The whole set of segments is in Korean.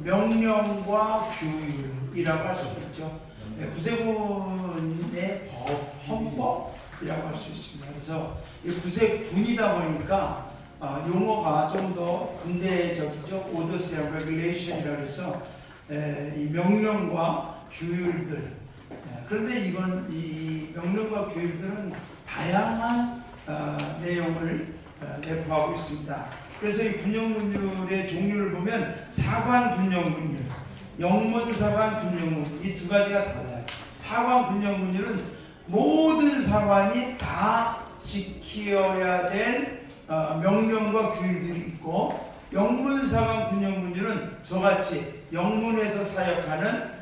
명령과 규율이라고 할 수 있죠. 구세군의 헌법이라고 할 수 있습니다. 그래서 이 구세군이다 보니까 용어가 좀 더 근대적이죠. Orders and Regulation이라고 해서 이 명령과 규율들. 그런데 이 명령과 규율들은 다양한 내용을 내포하고 있습니다. 그래서 이 군용군율의 종류를 보면 사관 군용군율, 영문사관 군용군율 이 두 가지가 달라요. 사관 군용군율은 모든 사관이 다 지켜야 될 명령과 규율들이 있고, 영문사관 군용군율은 저같이 영문에서 사역하는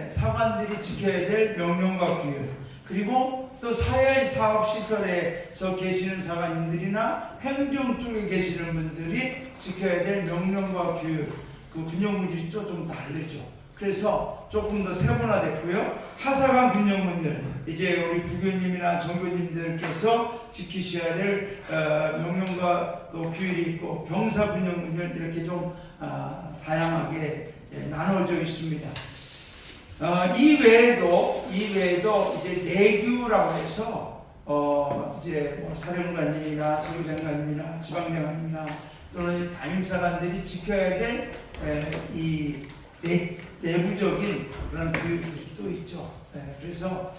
사관들이 지켜야 될 명령과 규율, 그리고 또 사회사업시설에서 계시는 사관님들이나 행정 쪽에 계시는 분들이 지켜야 될 명령과 규율, 그 군용군율이 좀 다르죠. 그래서 조금 더 세분화됐고요. 하사관 군용군율, 이제 우리 부교님이나 정교님들께서 지키셔야 될 명령과 또 규율이 있고, 병사 군용군율 이렇게 좀 다양하게 나눠져 있습니다. 이외에도 이제 내규라고 해서 이제 뭐 사령관님이나 지휘장관님이나 지방장관님이나 또는 담임사관들이 지켜야 될 이 내부적인 그런 규율들이 또 있죠. 그래서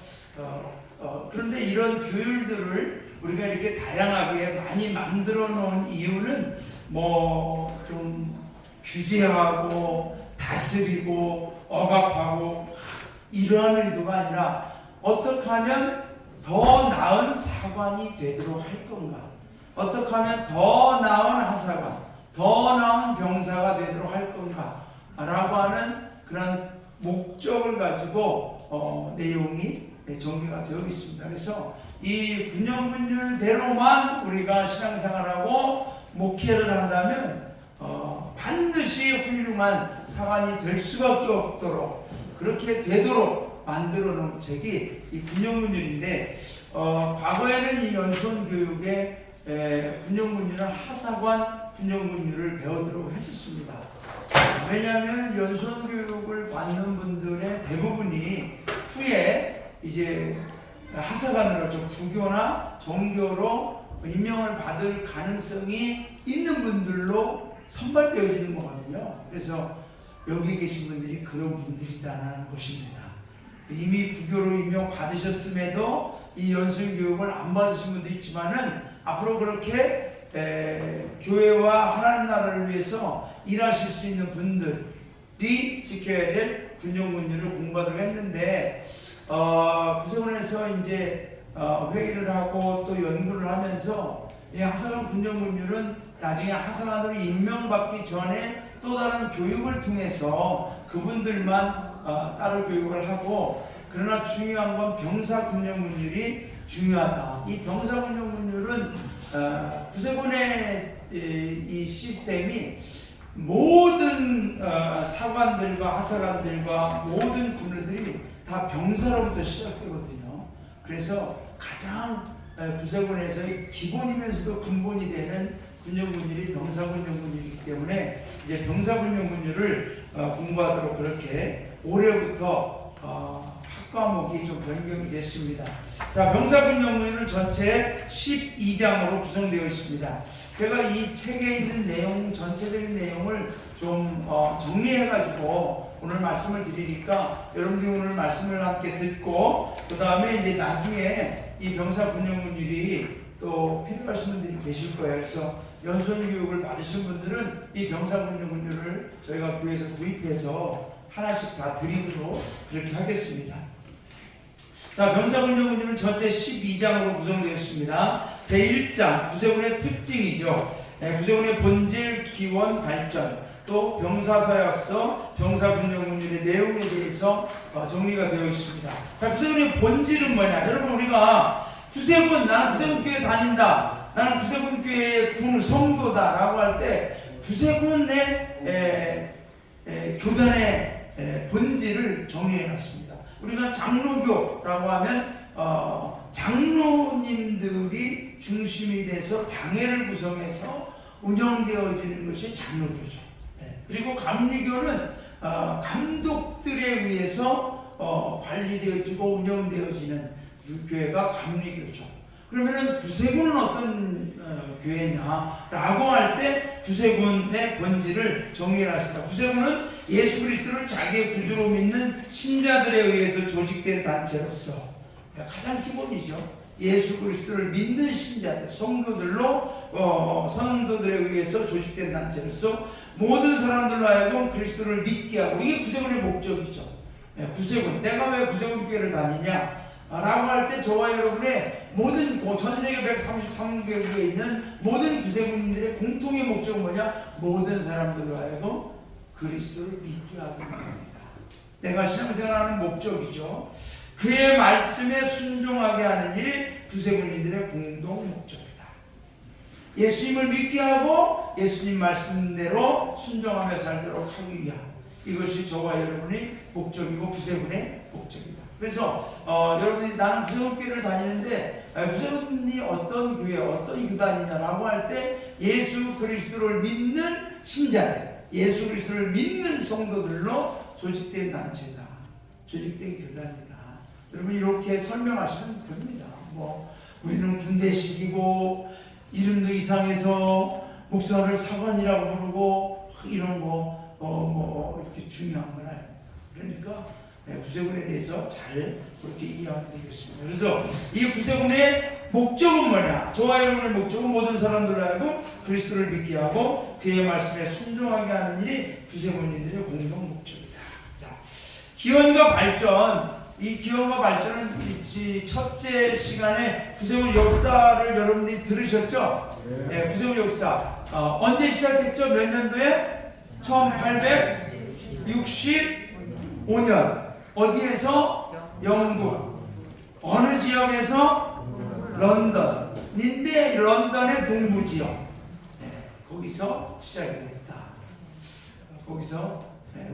그런데 이런 규율들을 우리가 이렇게 다양하게 많이 만들어 놓은 이유는 뭐 좀 규제하고 다스리고 억압하고 이러한 의도가 아니라 어떻게 하면 더 나은 사관이 되도록 할 건가, 어떻게 하면 더 나은 하사관, 더 나은 병사가 되도록 할 건가 라고 하는 그런 목적을 가지고 내용이 정리가 되어 있습니다. 그래서 이 군용군율대로만 우리가 신앙생활하고 목회를 한다면 반드시 훌륭한 사관이 될 수밖에 없도록, 그렇게 되도록 만들어 놓은 책이 이 군용군율인데, 과거에는 이 연수원교육에 군용군율은 하사관 군용군율을 배우도록 했었습니다. 왜냐하면 연수원교육을 받는 분들의 대부분이 후에 이제 하사관으로 부교나 정교로 임명을 받을 가능성이 있는 분들로 선발되어지는 거거든요. 그래서 여기 계신 분들이 그런 분들이라는 것입니다. 이미 부교로 임명 받으셨음에도 이 연수교육을 안 받으신 분도 있지만은 앞으로 그렇게 교회와 하나님 나라를 위해서 일하실 수 있는 분들이 지켜야 될 군용군율을 공부하도록 했는데, 구세군에서 이제 회의를 하고 또 연구를 하면서 이 하사관 군용군율은 나중에 하사관으로 임명받기 전에 또 다른 교육을 통해서 그분들만 따로 교육을 하고, 그러나 중요한 건 병사 군용군율이 중요하다. 이 병사 군용군율은 구세군의 이 시스템이 모든 사관들과 하사관들과 모든 군우들이 다 병사로부터 시작되거든요. 그래서 가장 구세군에서의 기본이면서도 근본이 되는 군용군율이 병사군용군율이기 때문에 이제 병사군용군율을 공부하도록 그렇게 올해부터 학과목이 좀 변경이 됐습니다. 자, 병사군용군율은 전체 12장으로 구성되어 있습니다. 제가 이 책에 있는 내용, 전체적인 내용을 좀 정리해가지고 오늘 말씀을 드리니까 여러분들이 오늘 말씀을 함께 듣고, 그 다음에 이제 나중에 이 병사군용군율이 또 필요하신 분들이 계실 거예요. 그래서 연수원교육을 받으신 분들은 이 병사군용군율을 저희가 교회에서 구입해서 하나씩 다 드리도록 그렇게 하겠습니다. 자, 병사군용군율은 전체 12장으로 구성되었습니다. 제1장, 구세군의 특징이죠. 구세군의 본질, 기원, 발전, 또 병사서약서, 병사군용군율의 내용에 대해서 정리가 되어 있습니다. 자, 구세군의 본질은 뭐냐? 여러분, 우리가 구세군, 나는 구세군 교회 다닌다, 나는 구세군 교회의 군 성도다 라고 할 때 구세군의 교단의 본질을 정리해 놨습니다. 우리가 장로교라고 하면 장로님들이 중심이 돼서 당회를 구성해서 운영되어지는 것이 장로교죠. 그리고 감리교는 감독들에 의해서 관리되어지고 운영되어지는 교회가 감리교죠. 그러면은 구세군은 어떤 교회냐라고 할 때 구세군의 본질을 정리하십니다. 구세군은 예수 그리스도를 자기의 구주로 믿는 신자들에 의해서 조직된 단체로서 가장 기본이죠. 예수 그리스도를 믿는 신자들, 성도들에 의해서 조직된 단체로서 모든 사람들로 하여금 그리스도를 믿게 하고, 이게 구세군의 목적이죠. 구세군, 내가 왜 구세군 교회를 다니냐 라고 할 때 저와 여러분의 모든 전 세계 133개국에 있는 모든 구세군인들의 공통의 목적은 뭐냐? 모든 사람들로 하여금 그리스도를 믿게 하는 겁니다. 내가 신앙생활하는 목적이죠. 그의 말씀에 순종하게 하는 일이 구세군인들의 공동 목적이다. 예수님을 믿게 하고 예수님 말씀대로 순종하며 살도록 하기 위한, 이것이 저와 여러분의 목적이고 구세군의 목적이다. 그래서 여러분이 나는 구세군 교회를 다니는데 구세군이 어떤 교회, 어떤 교단이냐라고 할 때 예수 그리스도를 믿는 신자들, 예수 그리스도를 믿는 성도들로 조직된 단체다, 조직된 교단이다. 여러분 이렇게 설명하시면 됩니다. 우리는 군대식이고 이름도 이상해서 목사를 사관이라고 부르고 이런 거 이렇게 중요한 건 아닙니다. 그러니까 구세군에 대해서 잘 그렇게 이해하면 되겠습니다. 그래서 이 구세군의 목적은 뭐냐? 저와 여러분의 목적은 모든 사람들로 하여금 그리스도를 믿게 하고 그의 말씀에 순종하게 하는 일이 구세군인들의 공동 목적이다. 자, 기원과 발전. 이 기원과 발전은 첫째 시간에 구세군 역사를 여러분들이 들으셨죠? 네, 구세군 역사 언제 시작했죠? 몇 년도에? 1865년. 어디에서? 영국. 어느 지역에서? 런던인데 런던의 동부지역. 거기서 시작이 됐다. 거기서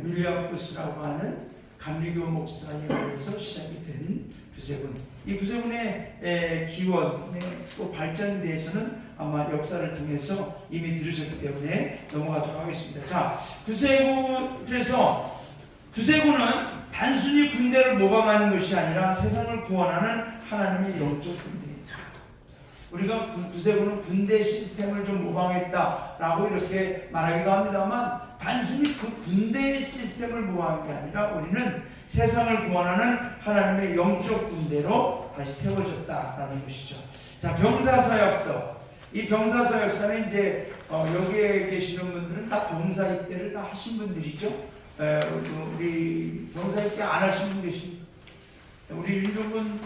윌리엄 부스라고 하는 감리교 목사에 의해서 시작이 된 구세군. 이 구세군의 기원의 또 발전에 대해서는 아마 역사를 통해서 이미 들으셨기 때문에 넘어가도록 하겠습니다. 자, 그래서 구세군은 단순히 군대를 모방하는 것이 아니라 세상을 구원하는 하나님의 영적 군대이다. 우리가 구세군은 군대 시스템을 좀 모방했다라고 이렇게 말하기도 합니다만, 단순히 그 군대의 시스템을 모방한 게 아니라 우리는 세상을 구원하는 하나님의 영적 군대로 다시 세워졌다라는 것이죠. 자, 병사서역서. 이 병사서역서는 이제 여기에 계시는 분들은 다 병사 입대를 다 하신 분들이죠. 우리 병사 입대 안 하신 분 계십니까? 우리 윤종근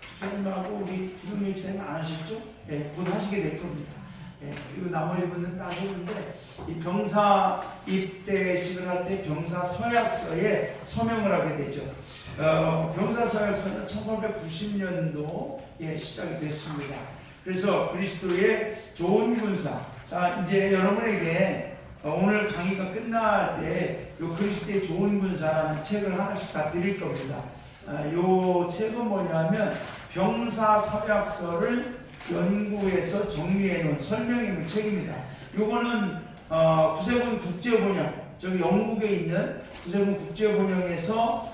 집사님하고 우리 김용민 집사님 안 하셨죠? 곧 하시게 될 겁니다. 그리고 나머지 분들은 다 하셨는데, 이 병사 입대식을 할 때 병사 서약서에 서명을 하게 되죠. 병사 서약서는 1890년도에 시작이 됐습니다. 그래서 그리스도의 좋은 군사. 자, 이제 여러분에게 오늘 강의가 끝날 때 요 그리스도의 좋은 군사라는 책을 하나씩 다 드릴 겁니다. 요 책은 뭐냐면 병사 서약서를 연구해서 정리해 놓은, 설명해 놓은 책입니다. 요거는 구세군 국제번역, 저기 영국에 있는 구세군 국제번역에서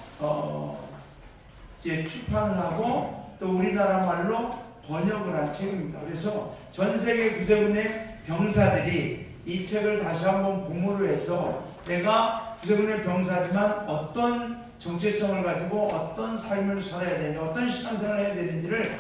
이제 출판을 하고 또 우리나라 말로 번역을 한 책입니다. 그래서 전 세계 구세군의 병사들이 이 책을 다시 한번 공부를 해서 내가 구세군의 병사지만 어떤 정체성을 가지고 어떤 삶을 살아야 되는지, 어떤 신앙생활을 해야 되는지를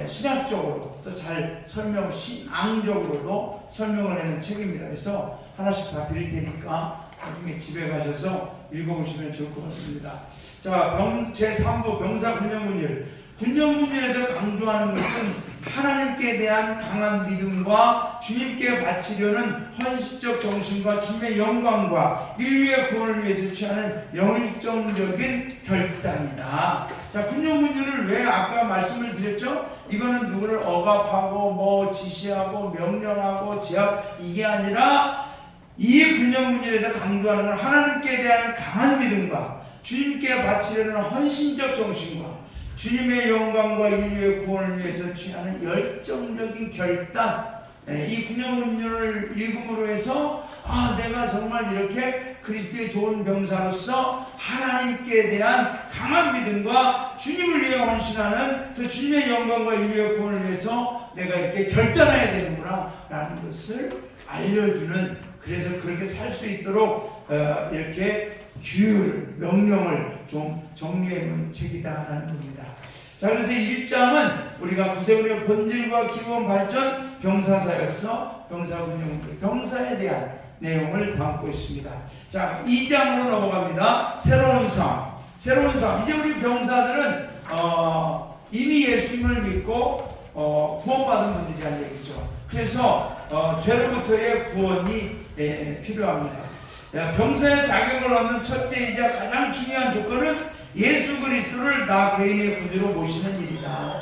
신학적으로 또 잘 신앙적으로도 설명을 하는 책입니다. 그래서 하나씩 다 드릴 테니까 나중에 집에 가셔서 읽어보시면 좋을 것 같습니다. 자, 제3부 병사군령군율. 군령군율에서 강조하는 것은 하나님께 대한 강한 믿음과 주님께 바치려는 헌신적 정신과 주님의 영광과 인류의 구원을 위해서 취하는 열정적인 결단이다. 자, 군령군율을 왜 아까 말씀을 드렸죠? 이거는 누구를 억압하고 지시하고 명령하고 제압, 이게 아니라 이 군령군율에서 강조하는 건 하나님께 대한 강한 믿음과 주님께 바치려는 헌신적 정신과 주님의 영광과 인류의 구원을 위해서 취하는 열정적인 결단. 이 군령군율을 읽음으로 해서 내가 정말 이렇게 그리스도의 좋은 병사로서 하나님께 대한 강한 믿음과 주님을 위해 헌신하는 그 주님의 영광과 인류의 구원을 위해서 내가 이렇게 결단해야 되는구나 라는 것을 알려주는, 그래서 그렇게 살 수 있도록 이렇게 규율, 명령을 좀 정리해 놓은 책이다라는 겁니다. 자, 그래서 1장은 우리가 구세군의 본질과 기본 발전, 병사사역서, 병사군용, 병사에 대한 내용을 담고 있습니다. 자, 2장으로 넘어갑니다. 새로운 삶. 이제 우리 병사들은 이미 예수님을 믿고 구원받은 분들이라는 얘기죠. 그래서 죄로부터의 구원이 필요합니다. 병사의 자격을 얻는 첫째이자 가장 중요한 조건은 예수 그리스도를 나 개인의 구주로 모시는 일이다.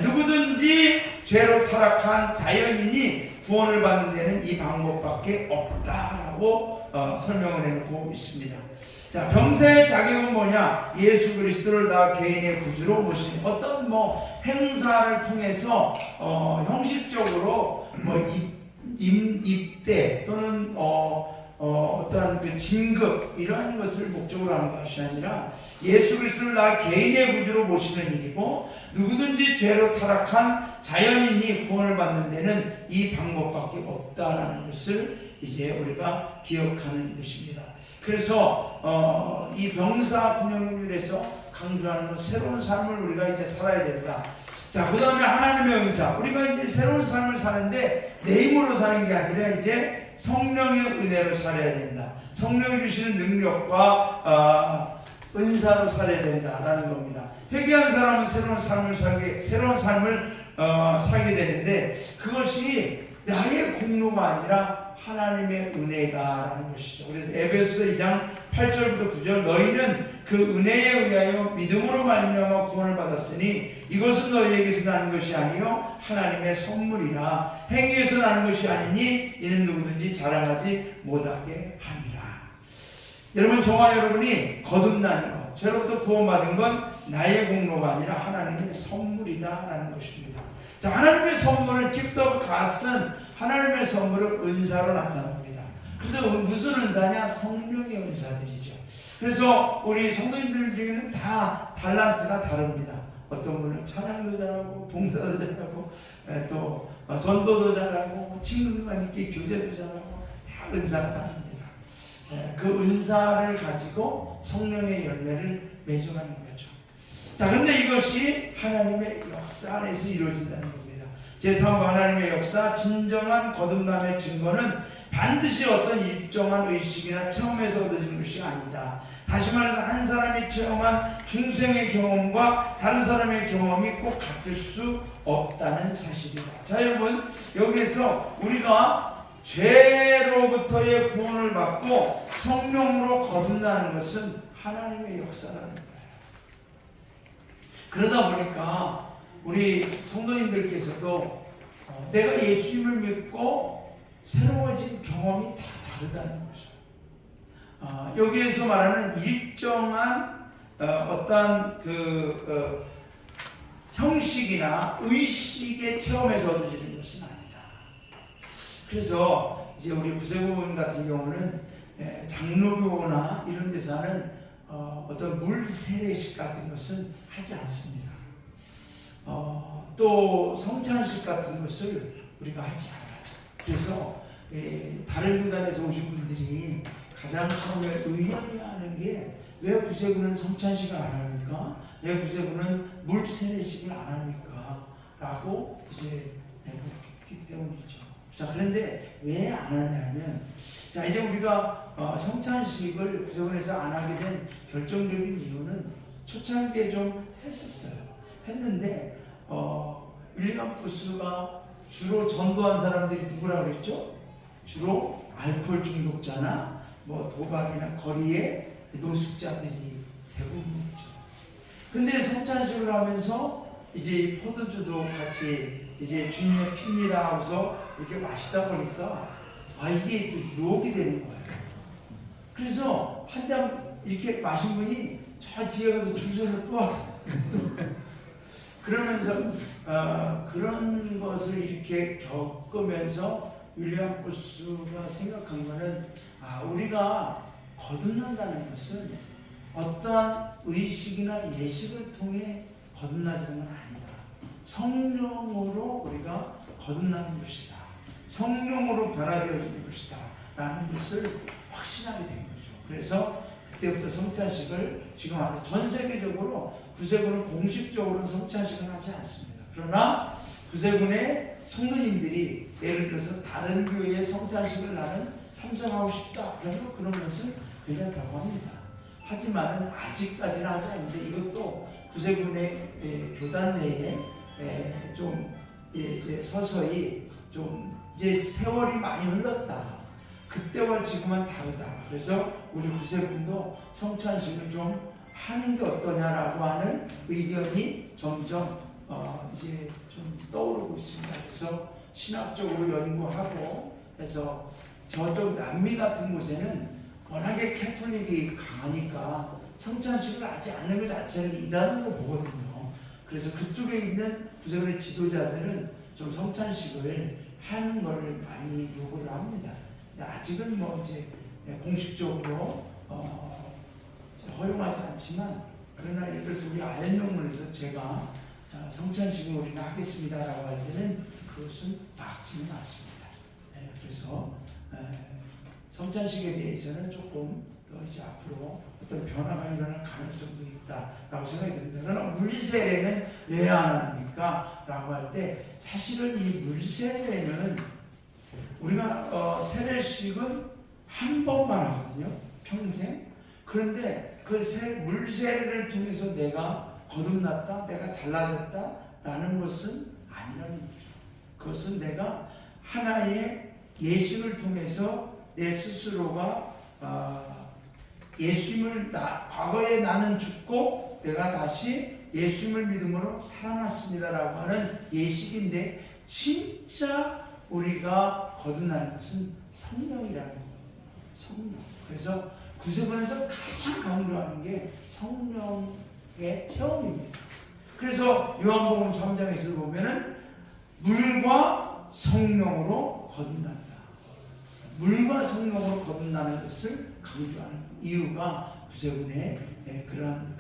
누구든지 죄로 타락한 자연인이 구원을 받는 데는 이 방법밖에 없다라고 설명을 해놓고 있습니다. 자, 병사의 자격은 뭐냐? 예수 그리스도를 나 개인의 구주로 모시는, 어떤 행사를 통해서 형식적으로 입대 또는 어떤 그 진급 이러한 것을 목적으로 하는 것이 아니라 예수 그리스도를 나 개인의 구주로 모시는 일이고, 누구든지 죄로 타락한 자연인이 구원을 받는 데는 이 방법밖에 없다라는 것을 이제 우리가 기억하는 것입니다. 그래서 이 병사 군용을 위해서 강조하는 건 새로운 삶을 우리가 이제 살아야 된다. 자, 그 다음에 하나님의 은사. 우리가 이제 새로운 삶을 사는데 내 힘으로 사는 게 아니라 이제 성령의 은혜로 살아야 된다. 성령이 주시는 능력과 은사로 살아야 된다라는 겁니다. 회개한 사람은 새로운 삶을 살게 되는데, 그것이 나의 공로가 아니라 하나님의 은혜다라는 것이죠. 그래서 에베소서 2장 8절부터 9절, 너희는 그 은혜에 의하여 믿음으로 말미암아 구원을 받았으니 이것은 너희에게서 나는 것이 아니요 하나님의 선물이라. 행위에서 나는 것이 아니니 이는 누구든지 자랑하지 못하게 함이라. 여러분, 저와 여러분이 거듭난 것, 죄로부터 구원받은 건 나의 공로가 아니라 하나님의 선물이다라는 것입니다. 자, 하나님의 선물은 gift of God은 하나님의 선물을 은사로 나타납니다. 그래서 무슨 은사냐? 성령의 은사들이죠. 그래서 우리 성도님들 중에는 다 달란트가 다릅니다. 어떤 분은 찬양도 잘하고 봉사도 잘하고 또 전도도 잘하고 친구들과 함께 교제도 잘하고 다 은사가 다릅니다. 그 은사를 가지고 성령의 열매를 맺어가는 거죠. 자, 그런데 이것이 하나님의 역사 안에서 이루어진다는 겁니다. 제3부 하나님의 역사, 진정한 거듭남의 증거는 반드시 어떤 일정한 의식이나 체험에서 얻어지는 것이 아니다. 다시 말해서 한 사람이 체험한 중생의 경험과 다른 사람의 경험이 꼭 같을 수 없다는 사실이다. 자, 여러분, 여기에서 우리가 죄로부터의 구원을 받고 성령으로 거듭나는 것은 하나님의 역사라는 거예요. 그러다 보니까 우리 성도님들께서도 내가 예수님을 믿고 새로워진 경험이 다 다르다는 거죠. 여기에서 말하는 일정한 어떤 형식이나 의식의 체험에서 얻어지는 것은 아니다. 그래서 이제 우리 구세군 같은 경우는 장로교나 이런 데서는 어떤 물 세례식 같은 것은 하지 않습니다. 또 성찬식 같은 것을 우리가 하지 않아요. 그래서 다른 교단에서 오신 분들이 가장 처음에 의아해하는 게, 왜 구세군은 성찬식을 안 합니까? 왜 구세군은 물 세례식을 안 합니까? 라고 이제 묻기 때문이죠. 자, 그런데 왜 안 하냐면, 자, 이제 우리가 성찬식을 구세군에서 안 하게 된 결정적인 이유는 초창기에 좀 했는데 윌리엄 부스가 주로 전도한 사람들이 누구라고 그랬죠? 주로 알코올 중독자나 도박이나 거리의 노숙자들이 대부분이죠. 근데 성찬식을 하면서 이제 포도주도 같이 이제 주님의 피입니다 하고서 이렇게 마시다 보니까 이게 또 유혹이 되는 거예요. 그래서 한 잔 이렇게 마신 분이 저 뒤에 가서 줄 서서 또 와서 그러면서 그런 것을 이렇게 겪으면서 윌리엄 부스가 생각한 것은 우리가 거듭난다는 것은 어떠한 의식이나 예식을 통해 거듭나지는 아니다. 성령으로 우리가 거듭나는 것이다. 성령으로 변화되어지는 것이다. 라는 것을 확신하게 된 거죠. 그래서 그때부터 성찬식을 지금 전 세계적으로 구세군은 공식적으로 성찬식을 하지 않습니다. 그러나 구세군의 성도님들이 예를 들어서 다른 교회의 성찬식을 나는 참석하고 싶다. 그래서 그런 것은 괜찮다고 합니다. 하지만 아직까지는 하지 않는데 이것도 구세군의 교단 내에 좀 이제 서서히 좀 이제 세월이 많이 흘렀다. 그때와 지금은 다르다. 그래서 우리 구세군도 성찬식을 좀 하는 게 어떠냐라고 하는 의견이 점점 이제 좀 떠오르고 있습니다. 그래서 신학적으로 연구하고 해서 저쪽 남미 같은 곳에는 워낙에 캐톨릭이 강하니까 성찬식을 하지 않는 것 자체를 이단으로 보거든요. 그래서 그쪽에 있는 구세군의 지도자들은 좀 성찬식을 하는 것을 많이 요구를 합니다. 아직은 뭐 이제 공식적으로 허용하지 않지만 그러나 예를 들어서 우리 아연령문에서 제가 성찬식을 우리가 하겠습니다라고 할 때는 그것은 막지는 않습니다. 그래서 성찬식에 대해서는 조금 더 이제 앞으로 어떤 변화가 일어날 가능성도 있다라고 생각이 듭니다. 그러나 물세례는 왜 안 합니까? 라고 할 때 사실은 이 물세례는 우리가 세례식은 한 번만 하거든요. 평생. 그런데 그 물세례를 통해서 내가 거듭났다, 내가 달라졌다라는 것은 아니라는 거죠. 그것은 내가 하나의 예식을 통해서 내 스스로가 예수님을 과거에 나는 죽고 내가 다시 예수님을 믿음으로 살아났습니다라고 하는 예식인데 진짜 우리가 거듭나는 것은 성령이라는 거예요. 성령. 그래서 구세군에서 가장 강조하는 게 성령의 체험입니다. 그래서 요한복음 3장에서 보면은 물과 성령으로 거듭난다. 물과 성령으로 거듭나는 것을 강조하는 이유가 구세군의 그런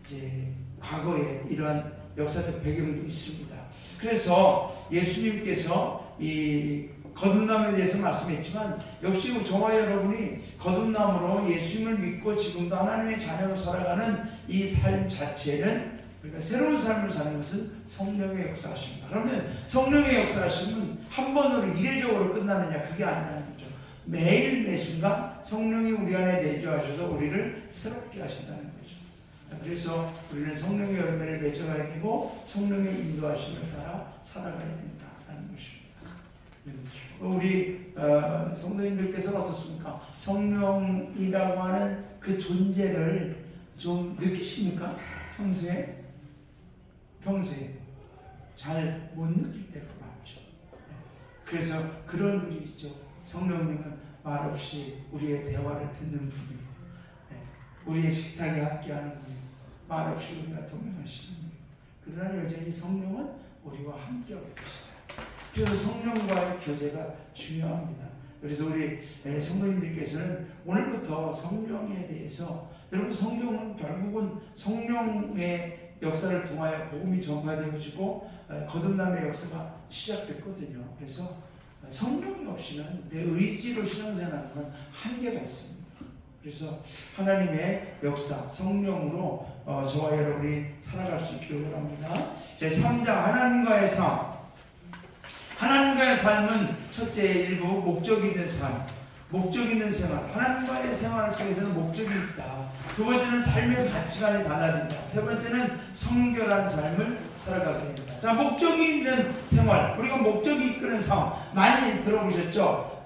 이제 과거에 이러한 역사적 배경도 있습니다. 그래서 예수님께서 이 거듭남에 대해서 말씀했지만 역시 저와 여러분이 거듭남으로 예수님을 믿고 지금도 하나님의 자녀로 살아가는 이 삶 자체는 그러니까 새로운 삶을 사는 것은 성령의 역사하십니다. 그러면 성령의 역사하심은 한 번으로 이례적으로 끝나느냐 그게 아니라는 거죠. 매일 매순간 성령이 우리 안에 내주하셔서 우리를 새롭게 하신다는 거죠. 그래서 우리는 성령의 열매를 맺어가야 되고 성령의 인도하심을 따라 살아가야 된다는 것입니다. 우리 성도님들께서는 어떻습니까? 성령이라고 하는 그 존재를 좀 느끼십니까? 평소에 잘 못 느낄 때가 많죠. 그래서 그런 일이 있죠. 성령님은 말없이 우리의 대화를 듣는 분이고 우리의 식탁에 함께하는 분이고 말없이 우리가 동행하시는 분이고 그러나 여전히 성령은 우리와 함께하고 계시다. 그래서 성령과의 교제가 중요합니다. 그래서 우리 성도님들께서는 오늘부터 성령에 대해서 여러분 성경은 결국은 성령의 역사를 통하여 복음이 전파되어지고 거듭남의 역사가 시작됐거든요. 그래서 성령이 없이는 내 의지로 신앙생활하는 건 한계가 있습니다. 그래서 하나님의 역사, 성령으로 저와 여러분이 살아갈 수 있기를 바랍니다. 제3장 하나님과의 삶. 하나님과의 삶은 첫째 일부 목적 있는 삶, 목적 있는 생활. 하나님과의 생활 속에서는 목적이 있다. 두 번째는 삶의 가치관이 달라진다. 세 번째는 성결한 삶을 살아가게 됩니다. 자, 목적이 있는 생활. 우리가 목적이 이끄는 삶 많이 들어보셨죠?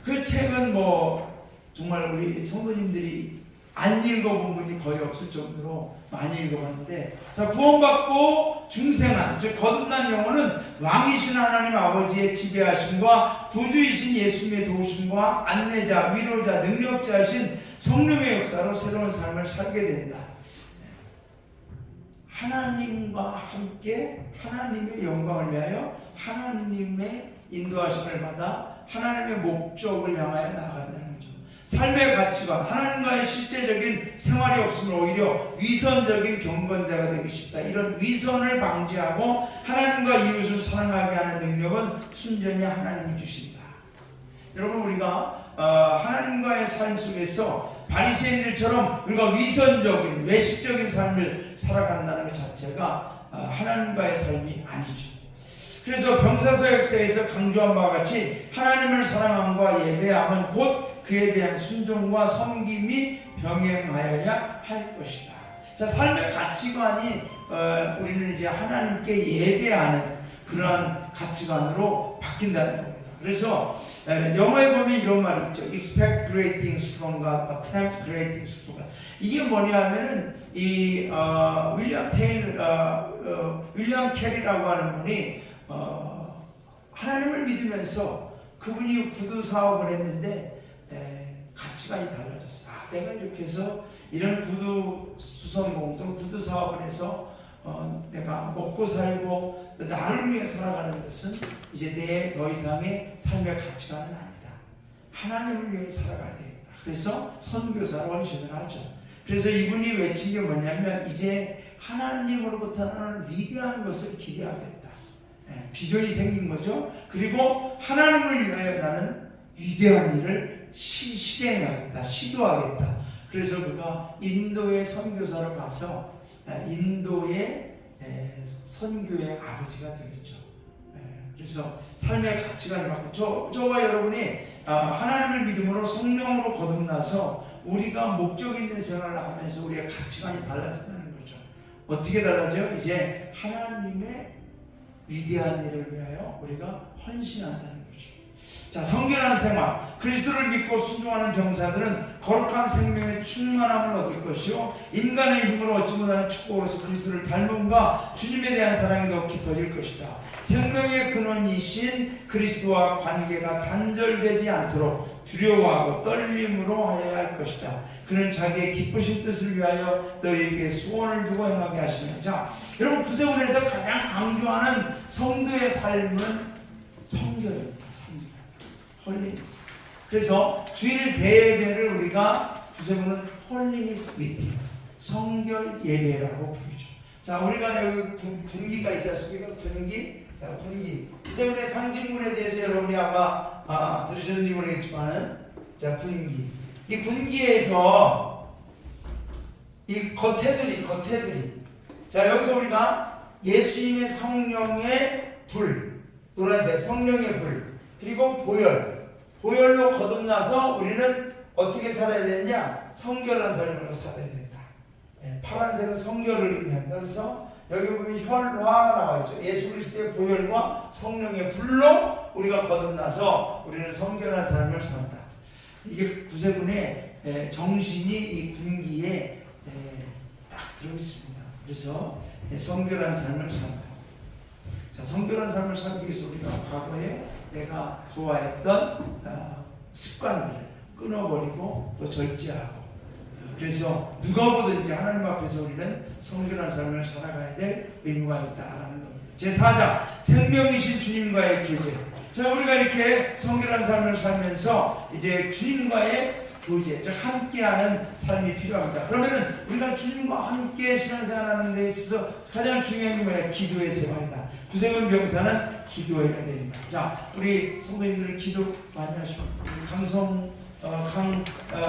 그 책은 뭐 정말 우리 성도님들이 안 읽어본 분이 거의 없을 정도로 많이 읽어봤는데, 자, 구원받고 중생한, 즉 거듭난 영혼은 왕이신 하나님 아버지의 지배하심과 구주이신 예수님의 도우심과 안내자, 위로자, 능력자이신 성령의 역사로 새로운 삶을 살게 된다. 하나님과 함께 하나님의 영광을 위하여 하나님의 인도하심을 받아 하나님의 목적을 향하여 나아간다는 거죠. 삶의 가치관, 하나님과의 실제적인 생활이 없으면 오히려 위선적인 경건자가 되기 쉽다. 이런 위선을 방지하고 하나님과 이웃을 사랑하게 하는 능력은 순전히 하나님이 주신다. 여러분, 우리가 하나님과의 삶 속에서 바리새인들처럼 우리가 위선적인 외식적인 삶을 살아간다는 것 자체가 하나님과의 삶이 아니죠. 그래서 병사서 역사에서 강조한 바와 같이 하나님을 사랑함과 예배함은 곧 그에 대한 순종과 섬김이 병행하여야 할 것이다. 자, 삶의 가치관이 우리는 이제 하나님께 예배하는 그러한 가치관으로 바뀐다는 겁니다. 그래서 영어에 보면 이런 말이 있죠. Expect great things from God, attempt great things from God. 이게 뭐냐면은 이 윌리엄 캐리라고 하는 분이 하나님을 믿으면서 그분이 구두 사업을 했는데 가치관이 달라졌어. 내가 이렇게 해서 이런 구두 수선공 또는 구두 사업을 해서 내가 먹고 살고 나를 위해 살아가는 것은 이제 내 더 이상의 삶의 가치관은 아니다. 하나님을 위해 살아가야 되겠다. 그래서 선교사로 헌신을 하죠. 그래서 이분이 외친 게 뭐냐면 이제 하나님으로부터 나는 위대한 것을 기대하겠다. 비전이 생긴 거죠. 그리고 하나님을 위하여 나는 위대한 일을 실행하겠다. 시도하겠다. 그래서 그가 인도의 선교사로 가서 인도의 선교의 아버지가 되겠죠. 그래서 삶의 가치관이 바뀌고 저와 여러분이 하나님을 믿음으로 성령으로 거듭나서 우리가 목적 있는 생활을 하면서 우리의 가치관이 달라진다는 거죠. 어떻게 달라져요? 이제 하나님의 위대한 일을 위하여 우리가 헌신한다는 거죠. 자, 성결한 생활, 그리스도를 믿고 순종하는 병사들은 거룩한 생명의 충만함을 얻을 것이요 인간의 힘으로 얻지 못하는 축복으로서 그리스도를 닮음과 주님에 대한 사랑이 더 깊어질 것이다. 생명의 근원이신 그리스도와 관계가 단절되지 않도록 두려워하고 떨림으로 하여야 할 것이다. 그는 자기의 기쁘신 뜻을 위하여 너희에게 소원을 두고 행하게 하시는. 자, 여러분, 구세군에서 가장 강조하는 성도의 삶은 성결입니다. 홀리니스. 그래서 주일 대예배를 우리가 구세군은 홀리니스 미팅, 성결 예배라고 부르죠. 자, 우리가 여기 분기가 있지 않습니까? 분기. 자, 분기. 구세군의 상징물에 대해서 여러분이 아마 들으셨는지 모르겠지만은, 자, 분기. 이 분기에서 이 겉에들이. 자, 여기서 우리가 예수님의 성령의 불, 노란색 성령의 불, 그리고 보혈로 거듭나서 우리는 어떻게 살아야 되느냐? 성결한 삶으로 살아야 된다. 파란색은 성결을 의미한다. 그래서 여기 보면 혈화가 나와 있죠. 예수 그리스도의 보혈과 성령의 불로 우리가 거듭나서 우리는 성결한 삶을 산다. 이게 구세군의 정신이 이 분기에 딱 들어있습니다. 그래서 성결한 삶을 산다. 자, 성결한 삶을 살기 위해서 우리가 과거에 내가 좋아했던 습관들을 끊어버리고 또 절제하고, 그래서 누가 보든지 하나님 앞에서 우리는 성결한 삶을 살아가야 될 의무가 있다는 겁니다. 제4장 생명이신 주님과의 교제. 자, 우리가 이렇게 성결한 삶을 살면서 이제 주님과의 교제, 즉 함께하는 삶이 필요합니다. 그러면은 우리가 주님과 함께 신앙생활하는 데 있어서 가장 중요한 게 뭐냐? 기도의 생활이다. 구세군 병사는 기도해야 됩니다. 자, 우리 성도님들이 기도 많이 하시고,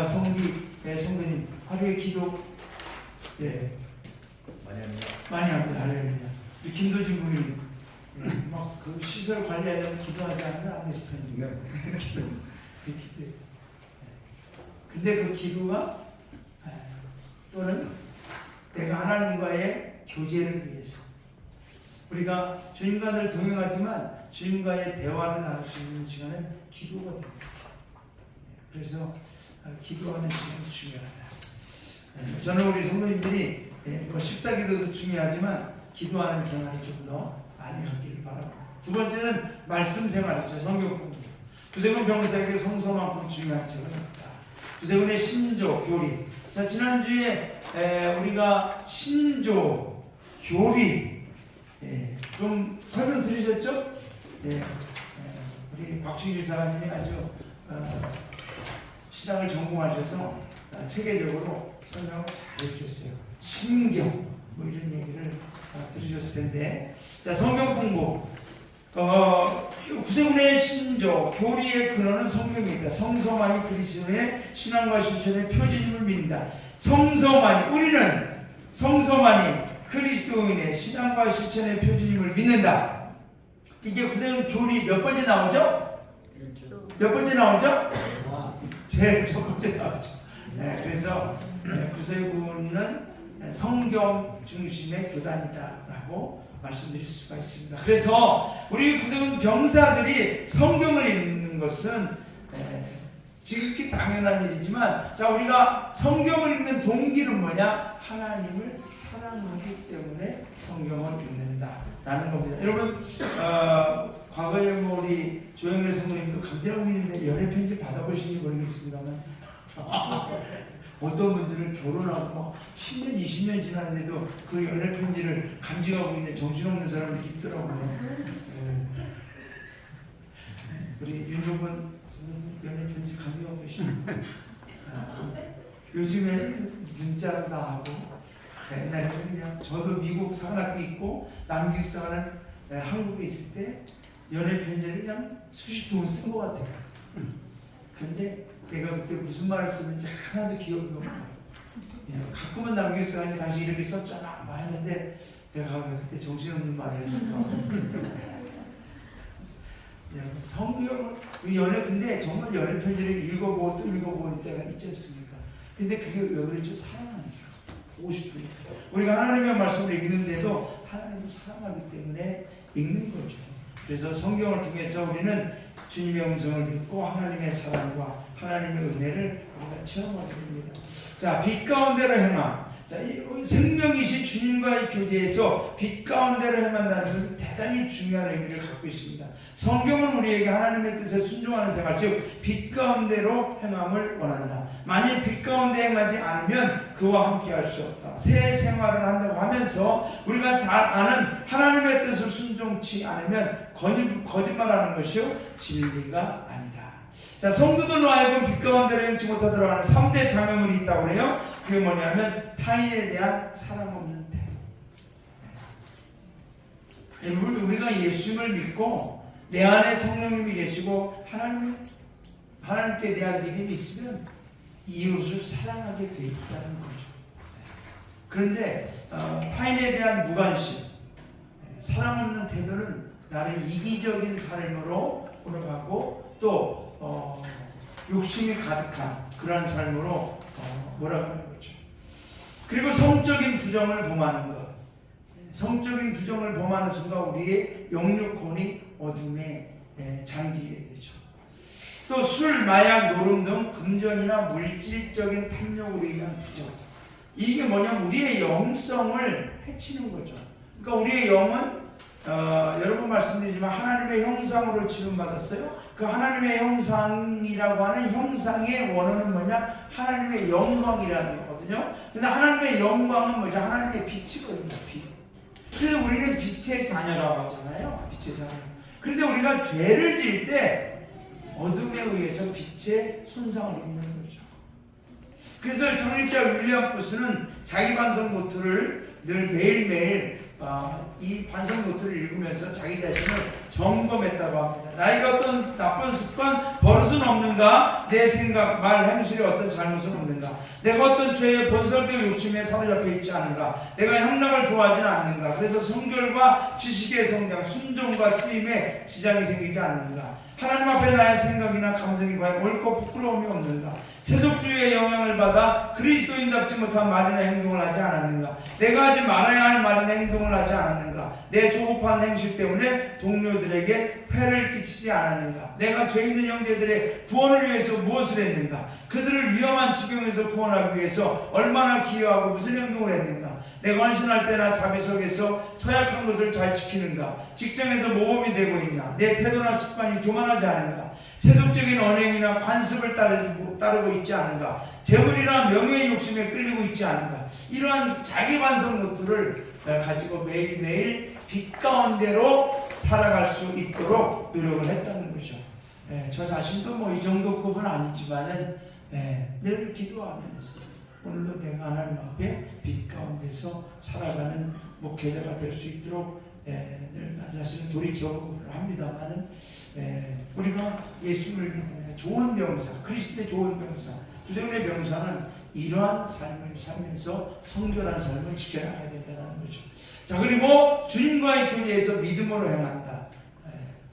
성기 성도님 하루에 기도 많이 합니다. 할렐루야. 우리 김도진 부인이 막 그 시설 관리하려면 기도하지 않으면 안 됐을 텐데. 기도. 근데 그 기도가 또는 내가 하나님과의 교제를 위해서 우리가 주님과 늘 동행하지만 주님과의 대화를 나눌 수 있는 시간은 기도가 됩니다. 그래서 기도하는 시간이 중요하다. 저는 우리 성도님들이 식사 기도도 중요하지만 기도하는 생활이 좀 더 많이 하기를 바랍니다. 두 번째는 말씀 생활이죠. 성경 공부. 구세군 병사에게 성서만큼 중요한 책은 없다. 구세군의 신조 교리. 자, 지난주에 우리가 신조 교리, 좀 설명 들으셨죠? 우리 박충일 사장님이 아주 신학을 전공하셔서 체계적으로 설명을 잘 해주셨어요. 신경 뭐 이런 얘기를 들으셨을 텐데, 자, 성경 공부. 구세군의 신조 교리의 근원은 성경입니다. 성서만이 그리스도의 신앙과 실천의 표준임을 믿는다. 우리는 성서만이 그리스도인의 신앙과 실천의 표준임을 믿는다. 이게 구세군 교리 몇 번째 나오죠? 몇 번째 나오죠? 제일 첫 번째 나오죠. 그래서 구세군은 성경 중심의 교단이다라고 말씀드릴 수가 있습니다. 그래서 우리 구세군 병사들이 성경을 읽는 것은 지극히 당연한 일이지만, 자, 우리가 성경을 읽는 동기는 뭐냐? 하나님을 사랑하기 때문에 성경을 읽는다라는 겁니다. 여러분, 과거에 우리 조영래 성도님도 감자국민인데 연애 편지 받아보시는지 모르겠습니다만 어떤 분들은 결혼하고 10년, 20년 지났는데도 그 연애 편지를 간직하고 있는 정신없는 사람이 있더라고요. 우리 윤종근 연애 편지 간직하고 계십니다. 요즘에는 문자로 다 하고, 옛날에는 그냥 저도 미국 사관학교 있고 남기숙 사관은 한국에 있을 때 연애 편지를 그냥 수십 통을 쓴 것 같아요. 근데 내가 그때 무슨 말을 썼는지 하나도 기억이 없고, 가끔은 남기숙 사관이 다시 이렇게 썼잖아 막 했는데 내가 그때 정신없는 말을 했을까. 성경을 근데 정말 연애 편지를 읽어보고 또 읽어보는 때가 있지 않습니까? 근데 그게 왜 그랬죠? 사랑하니까, 보고 싶으니까. 우리가 하나님의 말씀을 읽는데도 하나님을 사랑하기 때문에 읽는 거죠. 그래서 성경을 통해서 우리는 주님의 음성을 듣고 하나님의 사랑과 하나님의 은혜를 우리가 체험하게 됩니다. 자, 빛 가운데로 행함. 자, 이 생명이신 주님과의 교제에서 빛 가운데로 행한다는 것은 대단히 중요한 의미를 갖고 있습니다. 성경은 우리에게 하나님의 뜻에 순종하는 생활, 즉 빛 가운데로 행함을 원한다. 만일 빛 가운데 행하지 않으면 그와 함께 할 수 없다. 새 생활을 한다고 하면서 우리가 잘 아는 하나님의 뜻을 순종치 않으면 거짓말하는 것이요 진리가 아니다. 자, 성도들로 하여금 빛 가운데로 행치 못하도록 하는 3대 장애물이 있다고 그래요. 그게 뭐냐면 타인에 대한 사랑 없는 태도. 우리가 예수님을 믿고 내 안에 성령님이 계시고 하나님께 대한 믿음이 있으면 이웃을 사랑하게 돼 있다는 거죠. 그런데 타인에 대한 무관심, 사랑 없는 태도는 나를 이기적인 삶으로 몰아가고 또 욕심이 가득한 그러한 삶으로 몰아가는 거죠. 그리고 성적인 부정을 범하는 것. 성적인 부정을 범하는 순간 우리의 영육혼이 어둠에 잠기게 되죠. 또 술, 마약, 노름 등 금전이나 물질적인 탐욕으로 인한 부정. 이게 뭐냐면 우리의 영성을 해치는 거죠. 그러니까 우리의 영은 여러 번 말씀드리지만 하나님의 형상으로 지음받았어요. 그 하나님의 형상이라고 하는 형상의 원어는 뭐냐? 하나님의 영광이라는 거거든요. 근데 하나님의 영광은 뭐죠? 하나님의 빛이거든요. 빛. 그래서 우리는 빛의 자녀라고 하잖아요. 빛의 자녀. 그런데 우리가 죄를 지을 때 어둠에 의해서 빛의 손상을 입는 거죠. 그래서 정립자 윌리엄 부스는 자기 반성 노트를 늘 매일매일 이 반성 노트를 읽으면서 자기 자신을 점검했다고 합니다. 나에게 어떤 나쁜 습관, 버릇은 없는가? 내 생각, 말, 행실에 어떤 잘못은 없는가? 내가 어떤 죄의 본설교 욕심에 사로잡혀 있지 않은가? 내가 향락을 좋아하지는 않는가? 그래서 성결과 지식의 성장, 순종과 쓰임에 지장이 생기지 않는가? 하나님 앞에 나의 생각이나 감정이 과연 옳고 부끄러움이 없는가? 세속주의의 영향을 받아 그리스도인답지 못한 말이나 행동을 하지 않았는가? 내가 하지 말아야 할 말이나 행동을 하지 않았는가? 내 조급한 행실 때문에 동료들에게 폐를 끼치지 않았는가? 내가 죄 있는 형제들의 구원을 위해서 무엇을 했는가? 그들을 위험한 지경에서 구원하기 위해서 얼마나 기여하고 무슨 행동을 했는가? 내가 헌신할 때나 자비석에서 서약한 것을 잘 지키는가? 직장에서 모범이 되고 있나? 내 태도나 습관이 교만하지 않은가? 세속적인 언행이나 관습을 따르지 따르고 있지 않은가, 재물이나 명예의 욕심에 끌리고 있지 않은가, 이러한 자기 반성 노트를 가지고 매일매일 빛 가운데로 살아갈 수 있도록 노력을 했다는 거죠. 저 자신도 뭐 이 정도급은 아니지만은 늘 기도하면서 오늘도 내가 하나님 앞에 빛 가운데서 살아가는 목회자가 될 수 있도록 늘 나 자신을 돌이켜보를 합니다만은 우리가 예수를 믿으면 좋은 병사, 그리스도의 좋은 병사, 구세군의 병사는 이러한 삶을 살면서 성결한 삶을 지켜나가야 된다는 거죠. 자, 그리고 주님과의 교제에서 믿음으로 행한다.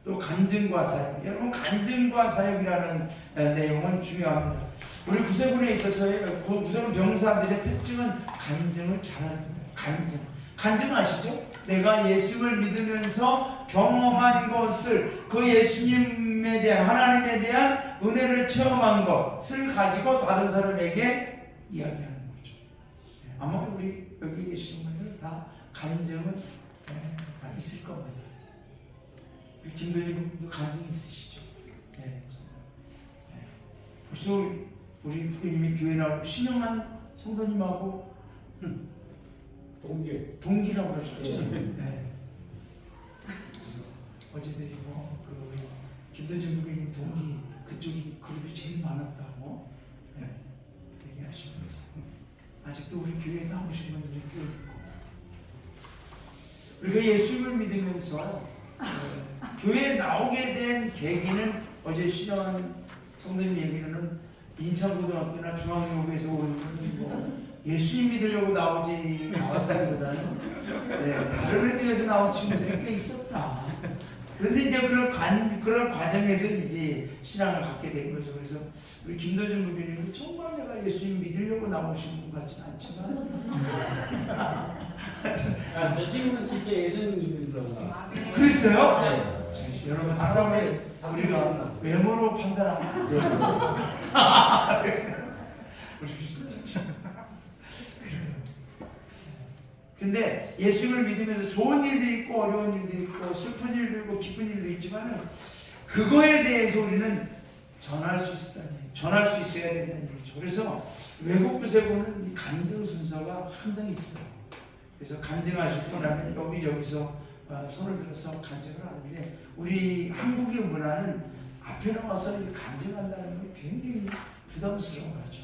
또 간증과 사역. 여러분, 간증과 사역이라는 내용은 중요합니다. 우리 구세군에 있어서의 구세군 병사들의 특징은 간증을 잘하는 거예요. 간증 아시죠? 내가 예수를 믿으면서 경험한 것을, 그 예수님에 대한, 하나님에 대한 은혜를 체험한 것을 가지고 다른 사람에게 이야기하는 거죠. 아마 우리 여기 계신 분들 다 간증은 다 있을 겁니다. 우리 김도희 분도 간증 있으시죠? 벌써 우리 부모님이 교회 나오고 신영한 성도님하고 동기라고 그러셨죠? 어제 드리고 그 김도진 부교님 동기 그쪽이 그룹이 제일 많았다고 얘기하시면서 아직도 우리 교회에 나오신 분들이 꽤 있고, 우리가 예수를 믿으면서 교회에 나오게 된 계기는 어제 신영한 성도님 얘기로는 인천고등학교나 중앙여고에서 온 예수님 믿으려고 나왔다기보다는 다른 의미에서 나온 친구들이 꽤 있었다. 그런데 이제 그런 과정에서 이제 신앙을 갖게 된 거죠. 그래서 우리 김도준 부교님은 정말 내가 예수님 믿으려고 나오신 분 같지는 않지만 저 친구는 진짜 예수님 믿으려고 나왔어요. 그랬어요? 네. 여러분, 사람을 우리가 외모로 판단하면 안 돼요. 근데 예수를 믿으면서 좋은 일도 있고 어려운 일도 있고 슬픈 일도 있고 기쁜 일도 있지만은 그거에 대해서 우리는 전할 수 있어야 된다는 얘기죠. 그래서 외국 구세군은 간증 순서가 항상 있어요. 그래서 간증하실 거라면 여기저기서 손을 들어서 간증을 하는데, 우리 한국의 문화는 앞에 나와서 간증한다는 건 굉장히 부담스러운 거죠.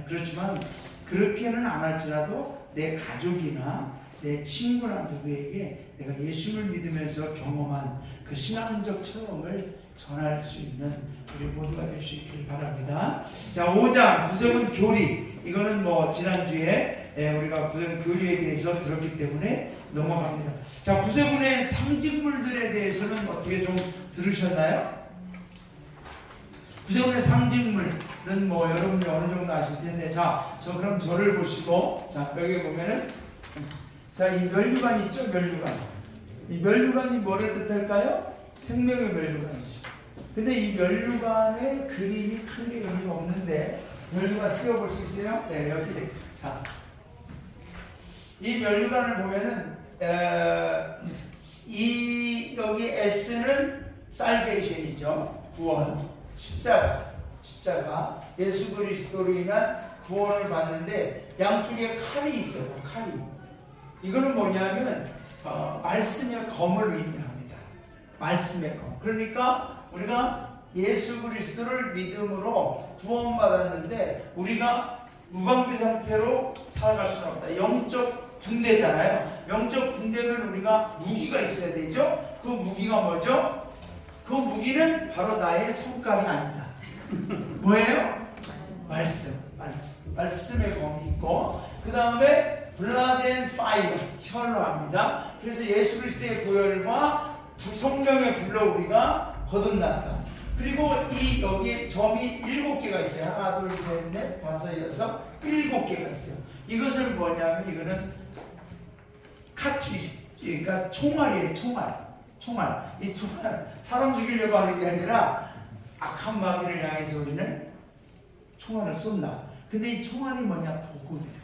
그렇지만 그렇게는 안 할지라도 내 가족이나 내 친구나 누구에게 내가 예수를 믿으면서 경험한 그 신앙적 체험을 전할 수 있는 우리 모두가 될 수 있기를 바랍니다. 자, 5장 구세군 교리. 이거는 뭐 지난주에 우리가 구세군 교리에 대해서 들었기 때문에 넘어갑니다. 자, 구세군의 상징물들에 대해서는 어떻게 좀 들으셨나요? 구세군의 상징물은 뭐 여러분이 어느 정도 아실 텐데, 자, 그럼 저를 보시고, 자, 여기 보면은, 자, 이 면류관 있죠? 면류관. 이 면류관이 뭐를 뜻할까요? 생명의 면류관이죠. 근데 이 면류관에 그림이 큰 게 의미가 없는데, 면류관 띄워볼 수 있어요? 네, 여기. 자, 이 면류관을 보면은, 여기 S는 살베이션이죠. 구원. 십자가. 예수 그리스도로 인한 구원을 받는데 양쪽에 칼이 있어요. 칼이. 이거는 뭐냐면 말씀의 검을 의미합니다. 말씀의 검. 그러니까 우리가 예수 그리스도를 믿음으로 구원받았는데 우리가 무방비 상태로 살아갈 수는 없다. 영적 군대잖아요. 영적 군대면 우리가 무기가 있어야 되죠. 그 무기가 뭐죠? 그 무기는 바로 나의 손깔이 아니다. 뭐예요? 말씀의 검이 있고, 그 다음에 blood and fire, 혈로 합니다. 그래서 예수 그리스도의 보혈과 성령의 불로 우리가 거듭났다. 그리고 여기에 점이 7개가 있어요. 하나, 둘, 셋, 넷, 다섯, 여섯, 7개가 있어요. 이것을 뭐냐면 이거는 카트리지, 그러니까 총알이에요. 총알. 이 총알, 사람 죽이려고 하는 게 아니라 악한 마귀를 향해서 우리는 총알을 쏜다. 근데 이 총알이 뭐냐? 복음이에요.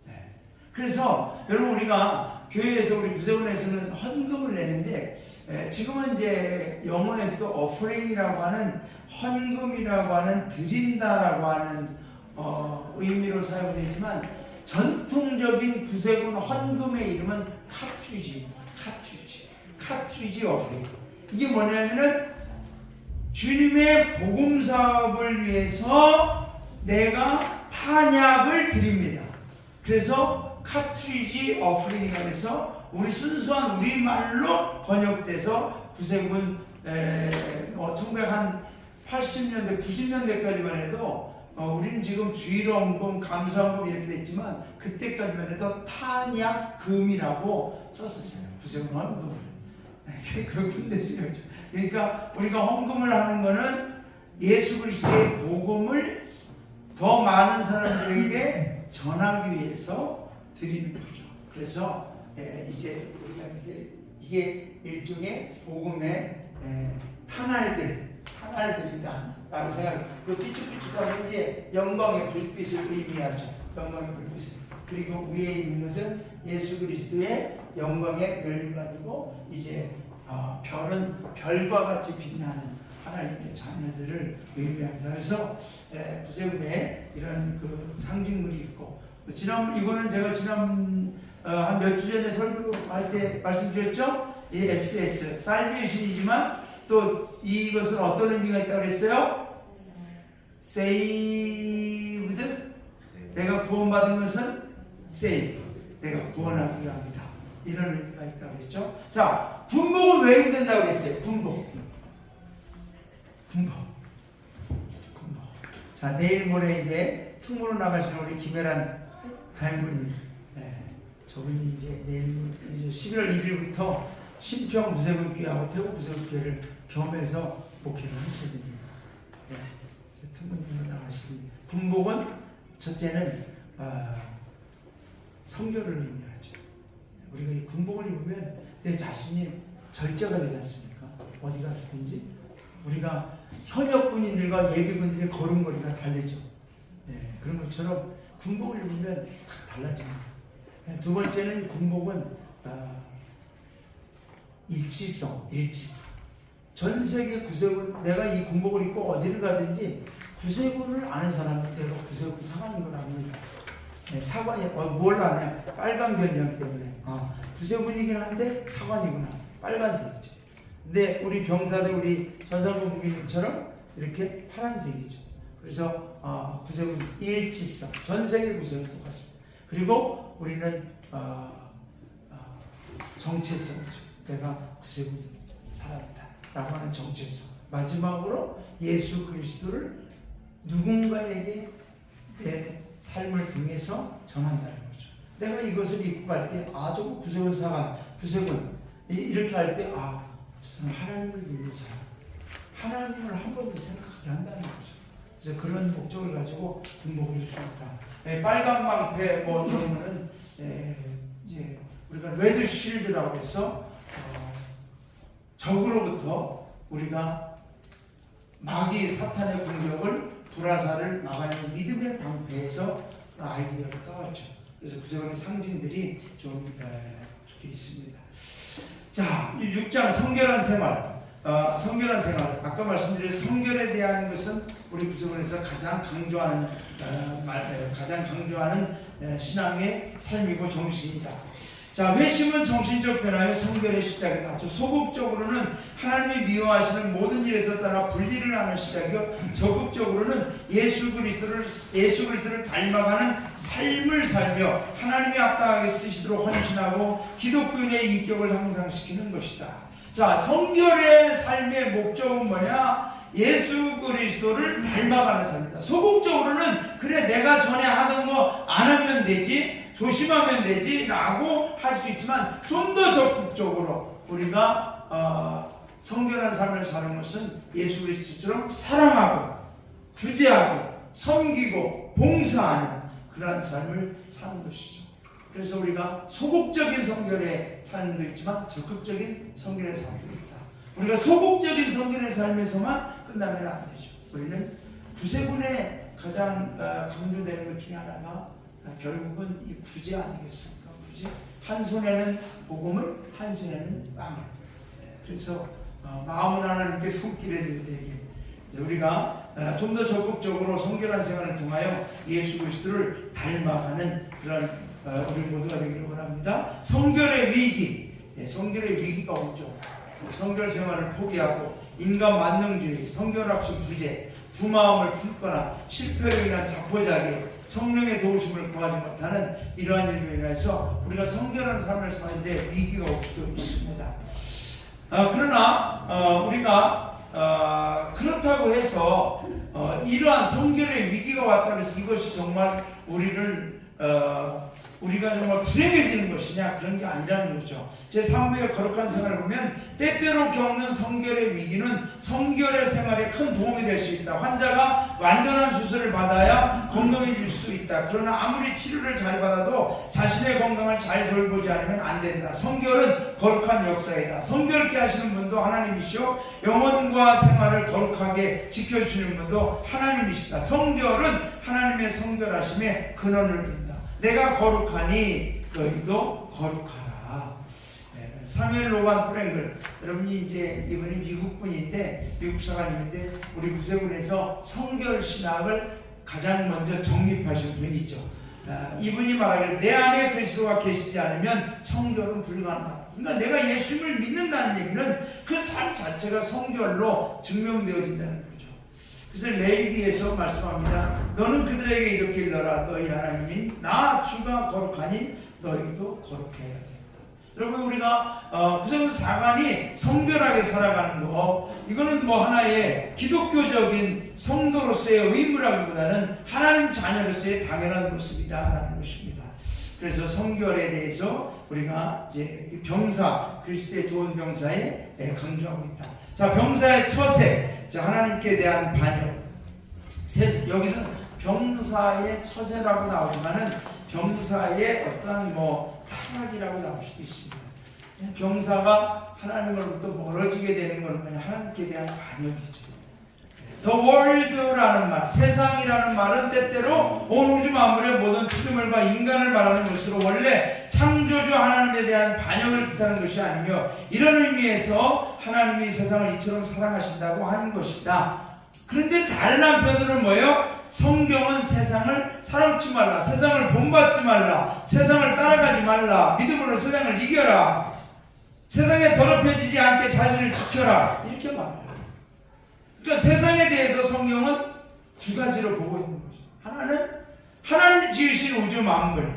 네. 그래서 여러분, 우리가 교회에서 우리 구세군에서는 헌금을 내는데 지금은 이제 영어에서도 offering,이라고 하는 헌금이라고 하는 드린다라고 하는 의미로 사용되지만 전통적인 구세군 헌금의 이름은 카트리지 offering. 이게 뭐냐면은 주님의 복음 사업을 위해서 내가 탄약을 드립니다. 그래서 카트리지 어프링이라고 해서 우리 순수한 우리말로 번역돼서 구세군 1980년대 90년대까지만 해도 우리는 지금 주일원금, 감사원금 이렇게 됐지만 그때까지만 해도 탄약금이라고 썼었어요. 구세군 헌금을. 그렇군 되죠. 그러니까 우리가 헌금을 하는 거는 예수 그리스도의 복음을 더 많은 사람들에게 전하기 위해서 드리는 거죠. 그래서 이제 우리가 이게 일종의 복음의 탄알들이다라고 생각해요. 그 삐죽삐죽하는 게 영광의 불빛을 의미하죠. 영광의 불빛을. 그리고 위에 있는 것은 예수 그리스도의 영광의 멸류가 아니고 이제 별은 별과 같이 빛나는 하나님의 자녀들을 의미합니다. 그래서 구세군에 이런 그 상징물이 있고 이거는 제가 지난 한 몇 주 전에 설교할 때 말씀드렸죠. 이 SS 살베이션이지만 또 이것은 어떤 의미가 있다고 그랬어요? saved, 내가 구원받은 것은 save, 내가 구원하기로 합니다. 이런 의미가 있다고 그랬죠. 자, 군복은 왜 입는다고 그랬어요? 군복. 자, 내일 모레 이제 특무로 나가시는 우리 김혜란 가인군님, 저분이 이제 내일 이제 11월 1일부터 신평 구세군교회하고 태국 구세군교회를 겸해서 목회를 하셔야 됩니다. 그래서 특무로 나가십니다. 군복은 첫째는 성결을 의미하죠. 우리가 이 군복을 입으면 내 자신이 절제가 되지 않습니까? 어디 갔든지 우리가 현역군인들과 예비군들의 걸음걸이가 다르죠. 그런 것처럼 군복을 입으면 달라집니다. 두 번째는 군복은 일치성. 전 세계 구세군, 내가 이 군복을 입고 어디를 가든지 구세군을 아는 사람은 내가 구세군 사관인 걸 압니다. 사관이 뭘 아냐? 빨간 견장 때문에. 구세군이긴 한데 사관이구나. 빨간색이죠. 근데 우리 병사들, 우리 전사부 무기님처럼 이렇게 파란색이죠. 그래서 구세군 일치성. 전 세계 구세군 똑같습니다. 그리고 우리는 정체성이죠. 내가 구세군 사람이다 라고 하는 정체성. 마지막으로 예수 그리스도를 누군가에게 내 삶을 통해서 전한다는 거죠. 내가 이것을 입고 갈 때 저거 구세군 사관, 구세군 이렇게 할 때 저는 하나님을 믿는 사람, 하나님을 한 번도 생각하게 한다는 거죠. 그래서 그런 목적을 가지고 군복을 입습니다. 빨간 방패 이런 거는 이제 우리가 레드 쉴드라고 해서 적으로부터 우리가 마귀 사탄의 공격을 불화살을 막아내는 믿음의 방패에서 아이디어를 따왔죠. 그래서 구세군의 상징들이 좀 이렇게 있습니다. 자, 6장 성결한 생활. 성결한 생활. 아까 말씀드린 성결에 대한 것은 우리 구세군에서 가장 강조하는 신앙의 삶이고 정신이다. 자, 회심은 정신적 변화의 성결의 시작이다. 소극적으로는 하나님이 미워하시는 모든 일에서 따라 분리를 하는 시작이요, 적극적으로는 예수 그리스도를 닮아가는 삶을 살며 하나님이 합당하게 쓰시도록 헌신하고 기독교인의 인격을 향상시키는 것이다. 자, 성결의 삶의 목적은 뭐냐? 예수 그리스도를 닮아가는 삶이다. 소극적으로는 그래 내가 전에 하던 거 안 하면 되지, 조심하면 되지 라고 할 수 있지만, 좀 더 적극적으로 우리가 성결한 삶을 사는 것은 예수 그리스도처럼 사랑하고 구제하고 섬기고 봉사하는 그러한 삶을 사는 것이죠. 그래서 우리가 소극적인 성결의 삶도 있지만 적극적인 성결의 삶도 있다. 우리가 소극적인 성결의 삶에서만 끝나면 안 되죠. 우리는 구세군의 가장 강조되는 것 중에 하나가 결국은 이 구제 아니겠습니까? 그지? 한 손에는 복음을, 한 손에는 빵을. 그래서 마음은 하나님께 손길에 되게 우리가 좀 더 적극적으로 성결한 생활을 통하여 예수 그리스도를 닮아가는 그런 우리 모두가 되기를 원합니다. 성결의 위기, 성결의 위기가 오죠. 성결 생활을 포기하고 인간 만능주의, 성결학식 부재, 두 마음을 품거나 실패로 인한 자포자기, 성령의 도우심을 구하지 못하는 이러한 일로 인해서 우리가 성결한 삶을 사는데 위기가 올 수도 있습니다. 그러나 우리가 그렇다고 해서 이러한 성결의 위기가 왔다고 해서 이것이 정말 우리가 정말 불행해지는 것이냐, 그런 게 아니라는 거죠. 제3부의 거룩한 생활을 보면 때때로 겪는 성결의 위기는 성결의 생활에 큰 도움이 될 수 있다. 환자가 완전한 수술을 받아야 건강해질 수 있다. 그러나 아무리 치료를 잘 받아도 자신의 건강을 잘 돌보지 않으면 안 된다. 성결은 거룩한 역사이다. 성결케 하시는 분도 하나님이시오, 영혼과 생활을 거룩하게 지켜주시는 분도 하나님이시다. 성결은 하나님의 성결하심에 근원을 둔다. 내가 거룩하니 너희도 거룩하라. 사무엘 로반 프랭글, 여러분이 이제 이분이 미국 분인데, 미국 사관님인데 우리 구세군에서 성결 신학을 가장 먼저 정립하신 분이죠. 이분이 말하기를 내 안에 그리스도가 계시지 않으면 성결은 불가능하다. 그러니까 내가 예수님을 믿는다는 얘기는 그 삶 자체가 성결로 증명되어진다는 거죠. 그래서 레위기에서 말씀합니다. 너는 그들에게 이렇게 일러라. 너희 하나님인 나 주가 거룩하니 너희도 거룩해야 된다. 여러분, 우리가 구세군 사관이 성결하게 살아가는 거, 이거는 뭐 하나의 기독교적인 성도로서의 의무라기보다는 하나님 자녀로서의 당연한 모습이다라는 것입니다. 그래서 성결에 대해서 우리가 이제 병사, 그리스도의 좋은 병사에 강조하고 있다. 자, 병사의 처세, 자, 하나님께 대한 반역. 여기서 병사의 처세라고 나오지만은 병사의 어떠한 타락이라고 나올 수도 있습니다. 병사가 하나님으로부터 멀어지게 되는 것은 그냥 하나님께 대한 반역이죠. The world라는 말, 세상이라는 말은 때때로 온 우주 만물의 모든 피조물과 인간을 말하는 것으로 원래 창조주 하나님에 대한 반역을 뜻하는 것이 아니며, 이런 의미에서 하나님이 세상을 이처럼 사랑하신다고 하는 것이다. 그런데 다른 한편으로는 뭐예요? 성경은 세상을 사랑치 말라, 세상을 본받지 말라, 세상을 따라가지 말라, 믿음으로 세상을 이겨라, 세상에 더럽혀지지 않게 자신을 지켜라, 이렇게 말해요. 그러니까 세상에 대해서 성경은 두 가지로 보고 있는 거죠. 하나는 하나님 지으신 우주 만물,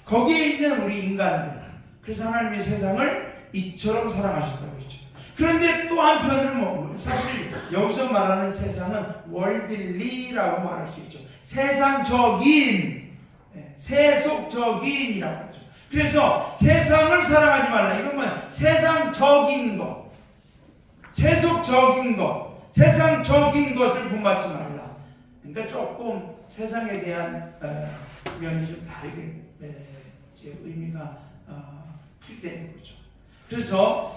거기에 있는 우리 인간들, 그래서 하나님이 세상을 이처럼 사랑하셨다고 했죠. 그런데 또 한편으로는 사실 여기서 말하는 세상은 월들리라고 말할 수 있죠. 세상적인, 세속적인이라고 하죠. 그래서 세상을 사랑하지 말라, 이러면 세상적인 것, 세속적인 것, 세상적인 것을 본받지 말라. 그러니까 조금 세상에 대한 면이 좀 다르게 의미가 풀이되는 거죠. 그래서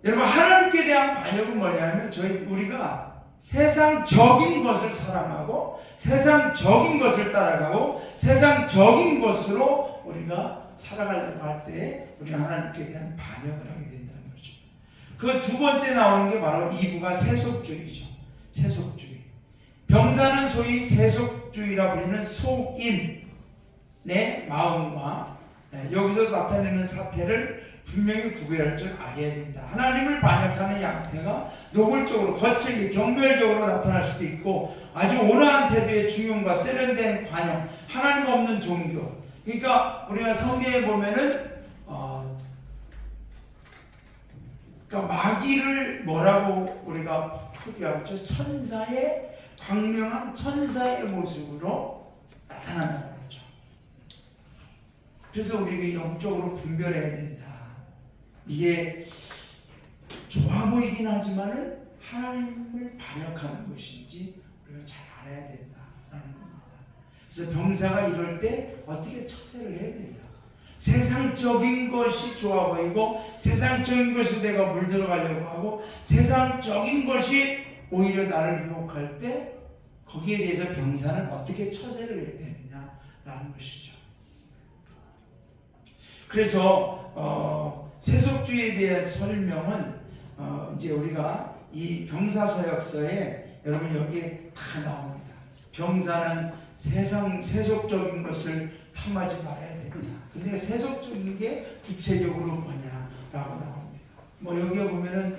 여러분, 하나님께 대한 반역은 뭐냐면 우리가 세상적인 것을 사랑하고 세상적인 것을 따라가고 세상적인 것으로 우리가 살아가려고 할 때 우리가 하나님께 대한 반역을 하게 된다는 거죠. 그 두 번째 나오는 게 바로 2부가 세속주의죠. 세속주의. 병사는 소위 세속주의라 불리는 속인의 마음과 여기서 나타내는 사태를 분명히 구별할 줄 알아야 된다. 하나님을 반역하는 양태가 노골적으로, 거칠게, 경멸적으로 나타날 수도 있고, 아주 온화한 태도의 중용과 세련된 관용, 하나님 없는 종교. 그러니까 우리가 성경에 보면은 그러니까 마귀를 뭐라고 우리가 풀이하고 있죠? 천사의, 광명한 천사의 모습으로 나타난다고 그러죠. 그래서 우리가 영적으로 분별해야 된다. 이게 좋아 보이긴 하지만은 하나님을 반역하는 것인지 우리가 잘 알아야 된다라는 겁니다. 그래서 병사가 이럴 때 어떻게 처세를 해야 되냐? 세상적인 것이 좋아 보이고 세상적인 것에 내가 물들어가려고 하고 세상적인 것이 오히려 나를 유혹할 때 거기에 대해서 병사는 어떻게 처세를 해야 되느냐라는 것이죠. 그래서 세속주의에 대한 설명은 이제 우리가 이 병사서역서에 여러분 여기에 다 나옵니다. 병사는 세속적인 것을 탐하지 말아야 됩니다. 근데 세속적인 게 구체적으로 뭐냐라고 나옵니다. 뭐 여기에 보면은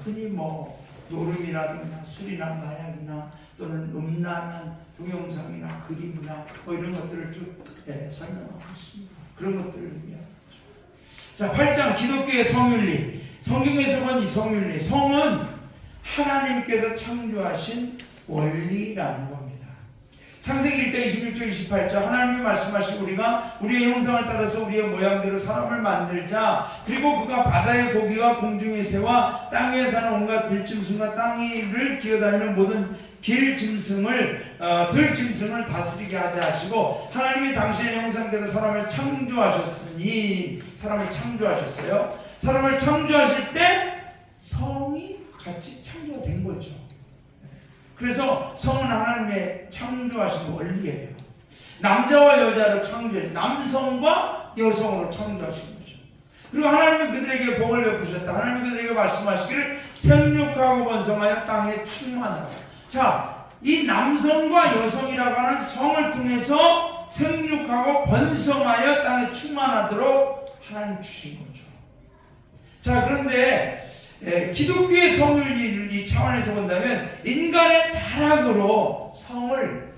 흔히 뭐 노름이라든가 술이나 마약이나 또는 음란한 동영상이나 그림이나 뭐 이런 것들을 쭉 설명하고 있습니다. 그런 것들을 의미합니다. 자, 8장 기독교의 성윤리. 성경에서 본 이 성윤리. 성은 하나님께서 창조하신 원리라는 겁니다. 창세기 1장 26절 28절 하나님이 말씀하시고 우리가 우리의 형상을 따라서 우리의 모양대로 사람을 만들자. 그리고 그가 바다의 고기와 공중의 새와 땅 위에 사는 온갖 들짐승과 땅 위를 기어다니는 모든 들짐승을 다스리게 하자 하시고 하나님이 당신의 형상대로 사람을 창조하셨으니 사람을 창조하셨어요. 사람을 창조하실 때 성이 같이 창조된 거죠. 그래서 성은 하나님의 창조하신 원리예요. 남자와 여자를 창조해 남성과 여성으로 창조하신 거죠. 그리고 하나님은 그들에게 복을 베푸셨다. 하나님은 그들에게 말씀하시기를 생육하고 번성하여 땅에 충만하라. 자, 이 남성과 여성이라고 하는 성을 통해서 생육하고 번성하여 땅에 충만하도록 하나님 주신 거죠. 자, 그런데 기독교의 성윤리 차원에서 본다면 인간의 타락으로 성을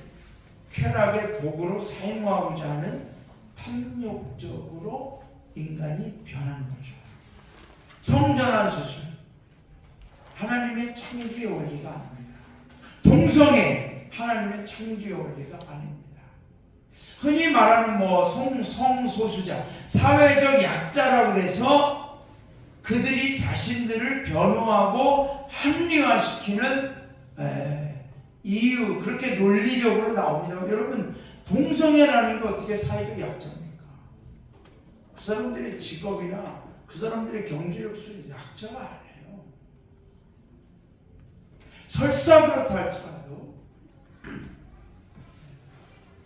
쾌락의 도구로 사용하고자 하는 탐욕적으로 인간이 변한 거죠. 성전환 수술, 하나님의 창조의 원리가 아닙니다. 동성애, 하나님의 창조의 원리가 아닙니다. 흔히 말하는 뭐 성소수자, 사회적 약자라고 해서 그들이 자신들을 변호하고 합리화시키는 이유, 그렇게 논리적으로 나옵니다. 여러분, 동성애라는 게 어떻게 사회적 약자입니까? 그 사람들의 직업이나 그 사람들의 경제력 수준이 약자가 아니에요. 설사 그렇다 할지라도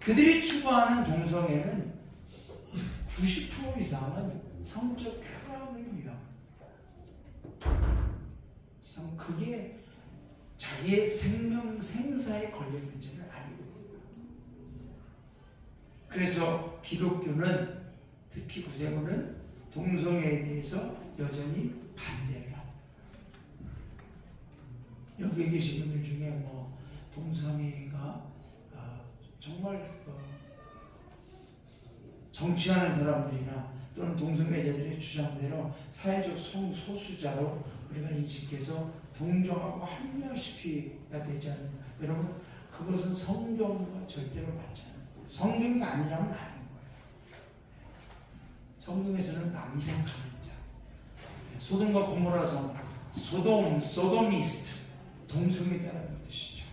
그들이 추구하는 동성애는 90% 이상은 성적 쾌락을 위한, 그게 자기의 생사에 걸린 문제는 아니거든요. 그래서 기독교는, 특히 구세군은 동성애에 대해서 여전히 반대를 합니다. 여기 계신 분들 중에 뭐 동성애가 정말 정치하는 사람들이나 또는 동성애자들의 주장대로 사회적 성소수자로 우리가 인식해서 동정하고 합리화시켜야 되지 않느냐. 여러분, 그것은 성경과 절대로 맞지 않아요. 성경이 아니라면 아닌 거예요. 성경에서는 남성 가면자, 소돔과 고모라 성, 소도미스트, 동성애자라는 뜻이죠.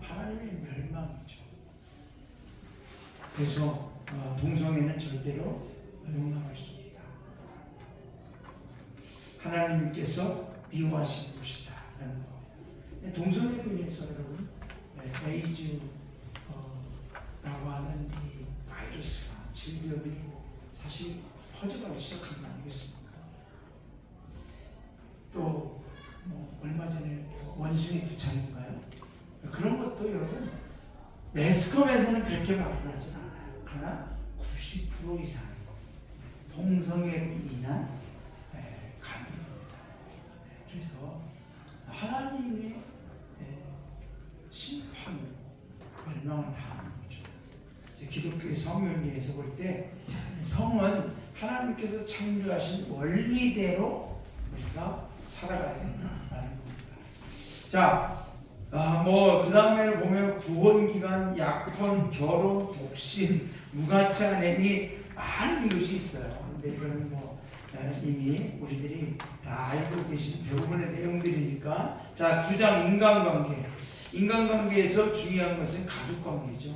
하나님의 멸망이죠. 그래서 동성애는 절대로 용납할 수 없다. 하나님께서 미워하시는 것이다 라는 겁니다. 동성애로 인해서 여러분 에이즈라고 하는 이 바이러스가, 질병이 사실 퍼져가기 시작한 거 아니겠습니까? 또 뭐 얼마 전에 원숭이 두창인가요? 그런 것도 여러분 매스컴에서는 그렇게 말을 하진 않아요. 그러나 90% 이상 동성애로 인한 감염입니다. 그래서 하나님의 심판으로 멸망을 당하는 거죠. 기독교의 성윤리에서 볼 때 성은 하나님께서 창조하신 원리대로 우리가 살아가야 된다라는 겁니다. 자, 그 다음에 보면 구원기간, 약혼, 결혼, 독신, 무가차, 내미 많은 것이 있어요. 근데 이거는 이미 우리들이 다 알고 계신 대부분의 내용들이니까. 자, 9장 인간관계. 인간관계에서 중요한 것은 가족관계죠.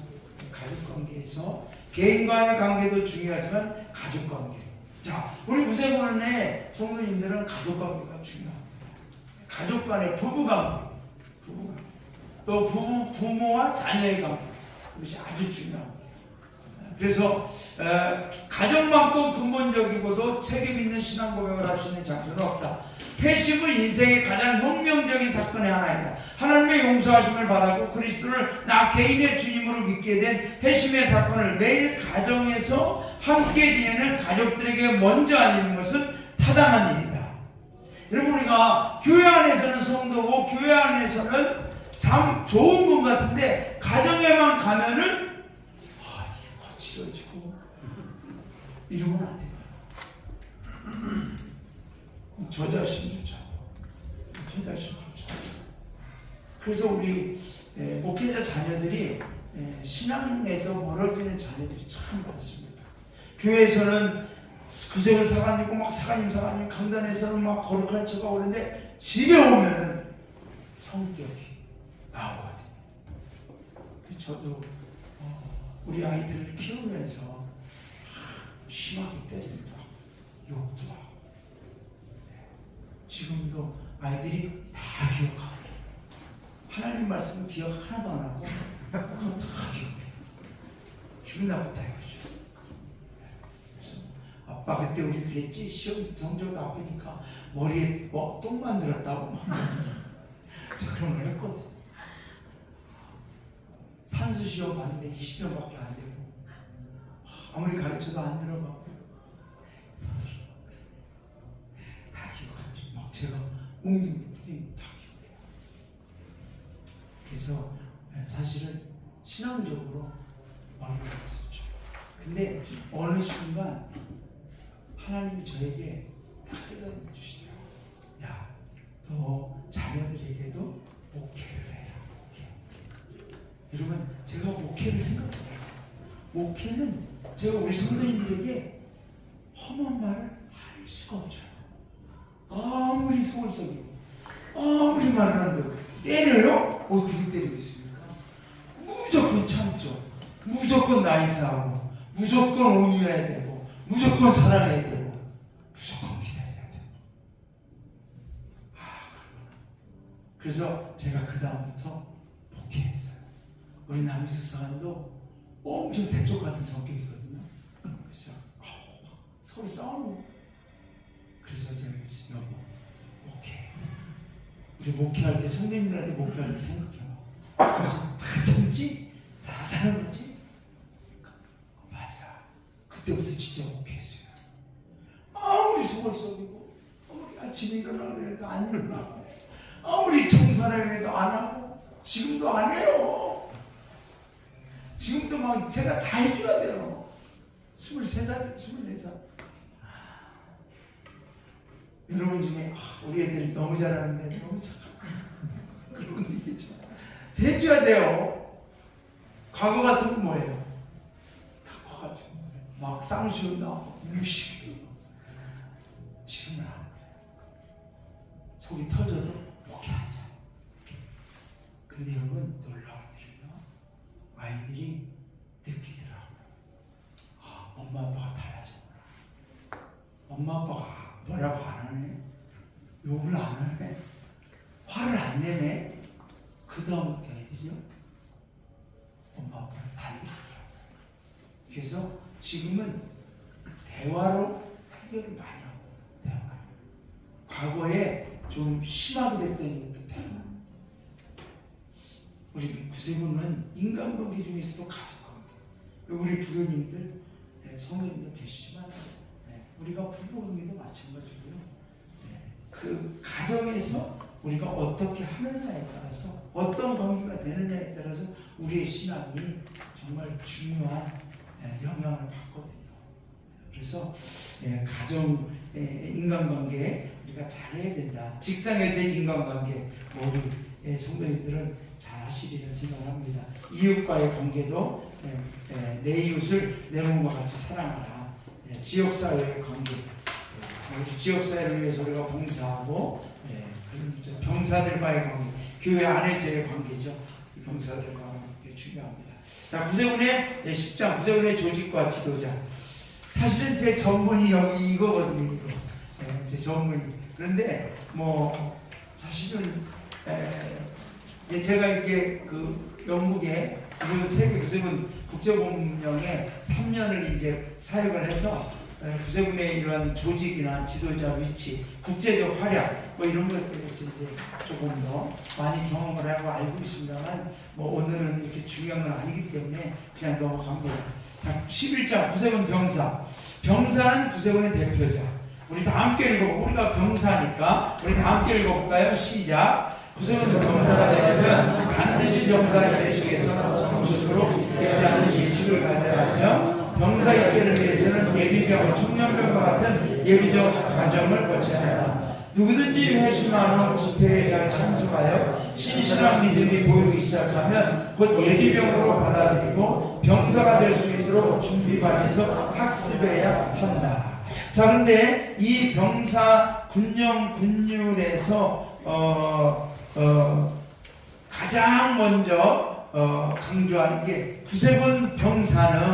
가족관계에서 개인과의 관계도 중요하지만 가족관계. 자, 우리 구세군의 성도님들은 가족관계가 중요합니다. 가족 간의 부부관계, 또 부모와 자녀의 관계, 그것이 아주 중요합니다. 그래서 가정만큼 근본적이고도 책임 있는 신앙 고백을 할 수 있는 장소는 없다. 회심은 인생의 가장 혁명적인 사건의 하나이다. 하나님의 용서하심을 받았고 그리스도를 나 개인의 주님으로 믿게 된 회심의 사건을 매일 가정에서 함께 지내는 가족들에게 먼저 알리는 것은 타당한 일이다. 여러분, 우리가 교회 안에서는 성도고 교회 안에서는 참 좋은 분 같은데 가정에만 가면은 이게 거칠어지고 이러면 안 돼요. 저 자신도 참, 저 자신도 참. 그래서 우리 목회자 자녀들이 신앙에서 멀어지는 자녀들이 참 많습니다. 교회에서는 구세군 사관이고 막 사관님 강단에서는 막 거룩한 척하고 그러는데 집에 오면은 성격이 나오거든요. 저도 우리 아이들을 키우면서 심하게 때립니다. 욕도 하고. 지금도 아이들이 다 기억하고 하나님 말씀 기억 하나도 안 하고 다 기억해요. 기분 나쁘다 이거죠. 아빠 그때 우리 그랬지? 시험 성적 나쁘니까 머리에 똥 만들었다고 막 저 그런 걸 했거든. 산수 시험 봤는데 20점밖에 안 되고 아무리 가르쳐도 안 들어가고 다 기억하죠. 막 제가 웅둥이 다 기억해요. 그래서 사실은 신앙적으로 어려움이 있었죠. 근데 어느 순간 하나님이 저에게 딱 깨달음 주시더라고요. 야, 너 자녀들에게도 목회를 해라. 여러분, 제가 목회를 생각해봤어요. 목회는 제가 우리 성도님들에게 험한 말을 할 수가 없잖아요. 아무리 속을 썩이고 아무리 말을 한다고 때려요? 어떻게 때리겠습니까? 무조건 참죠. 무조건 나이스하고 무조건 온유해야 되고 무조건 사랑해야 되고 무조건 기다려야 되고. 그래서 제가 그 다음부터 목회했어요. 우리 남희수 사관도 엄청 대쪽 같은 성격이거든요. 그래서 서로 싸우고. 그래서 제가 여보 목회. 우리 목회할 때 성도님들한테 목회할 때 생각해요. 다 참지? 다 사는 거지? 맞아. 그때부터 진짜 목회했어요. 아무리 속을 썩이고 아무리 아침에 일어나려 해도 안 일어나고 아무리 청소하려 해도 안 하고 지금도 안 해요. 지금도 막 제가 다 해줘야 돼요. 23살, 24살. 여러분 중에 우리 애들이 너무 잘하는데 너무 착하고 그런 분도 있겠죠. 해줘야 돼요. 과거 같으면 뭐예요? 다 커가지고 막 쌍시오 나오고 물시키고. 지금은 안 그래요. 속이 터져도 목회하자. 근데 여러분 놀라운 일은요, 아이들이 느끼더라고요. 엄마 아빠가 달라졌구나. 엄마 아빠가 뭐라고 안 하네, 욕을 안 하네, 화를 안 내네. 그 다음부터 애들이요 엄마 아빠를 달리더라고요. 그래서 지금은 대화로 해결을 많이 하고, 대화. 과거에 좀 심하게 됐던 것도 대화. 우리 구세군은 인간관계 중에서도 가족관계. 우리 부모님들, 성도님들 계시지만 우리가 부부관계도 마찬가지고요. 그 가정에서 우리가 어떻게 하느냐에 따라서 어떤 관계가 되느냐에 따라서 우리의 신앙이 정말 중요한 영향을 받거든요. 그래서 가정 인간관계 우리가 잘해야 된다. 직장에서의 인간관계 우리 성도님들은 잘 하시리라 생각합니다. 이웃과의 관계도 내 이웃을 내 몸과 같이 사랑하라. 지역사회의 관계, 우리 지역사회를 위해서 우리가 봉사하고, 병사들과의 관계, 교회 안에서의 관계죠. 병사들과 관계 중요합니다. 자, 구세군의 10장, 구세군의 조직과 지도자. 사실은 제 전문이 여기 이거거든요. 이거. 제 전문이. 그런데 뭐 사실은 제가 이렇게 그 영국에 세계 구세군 국제공명에 3년 3년을 이제 사역을 해서 구세군의 이런 조직이나 지도자 위치, 국제적 활약 뭐 이런 것에 대해서 이제 조금 더 많이 경험을 하고 알고 있습니다만 뭐 오늘은 이렇게 중요한 건 아니기 때문에 그냥 넘어갑니다. 자, 11장 구세군 병사. 병사는 구세군의 대표자. 우리 다 함께 읽어보고 우리가 병사니까 우리 다 함께 읽어볼까요? 시작. 구세군 병사가 되려면 반드시 병사의 대식에서 정식으로 예비하는 예식을 가져가며 병사 입대를 위해서는 예비병, 청년병과 같은 예비적 과정을 거쳐야 한다. 누구든지 회심한 후 집회에 잘 참석하여 신실한 믿음이 보이기 시작하면 곧 예비병으로 받아들이고 병사가 될 수 있도록 준비반에서 학습해야 한다. 자, 그런데 이 병사 군령군율에서 가장 먼저 강조하는 게 구세군 병사는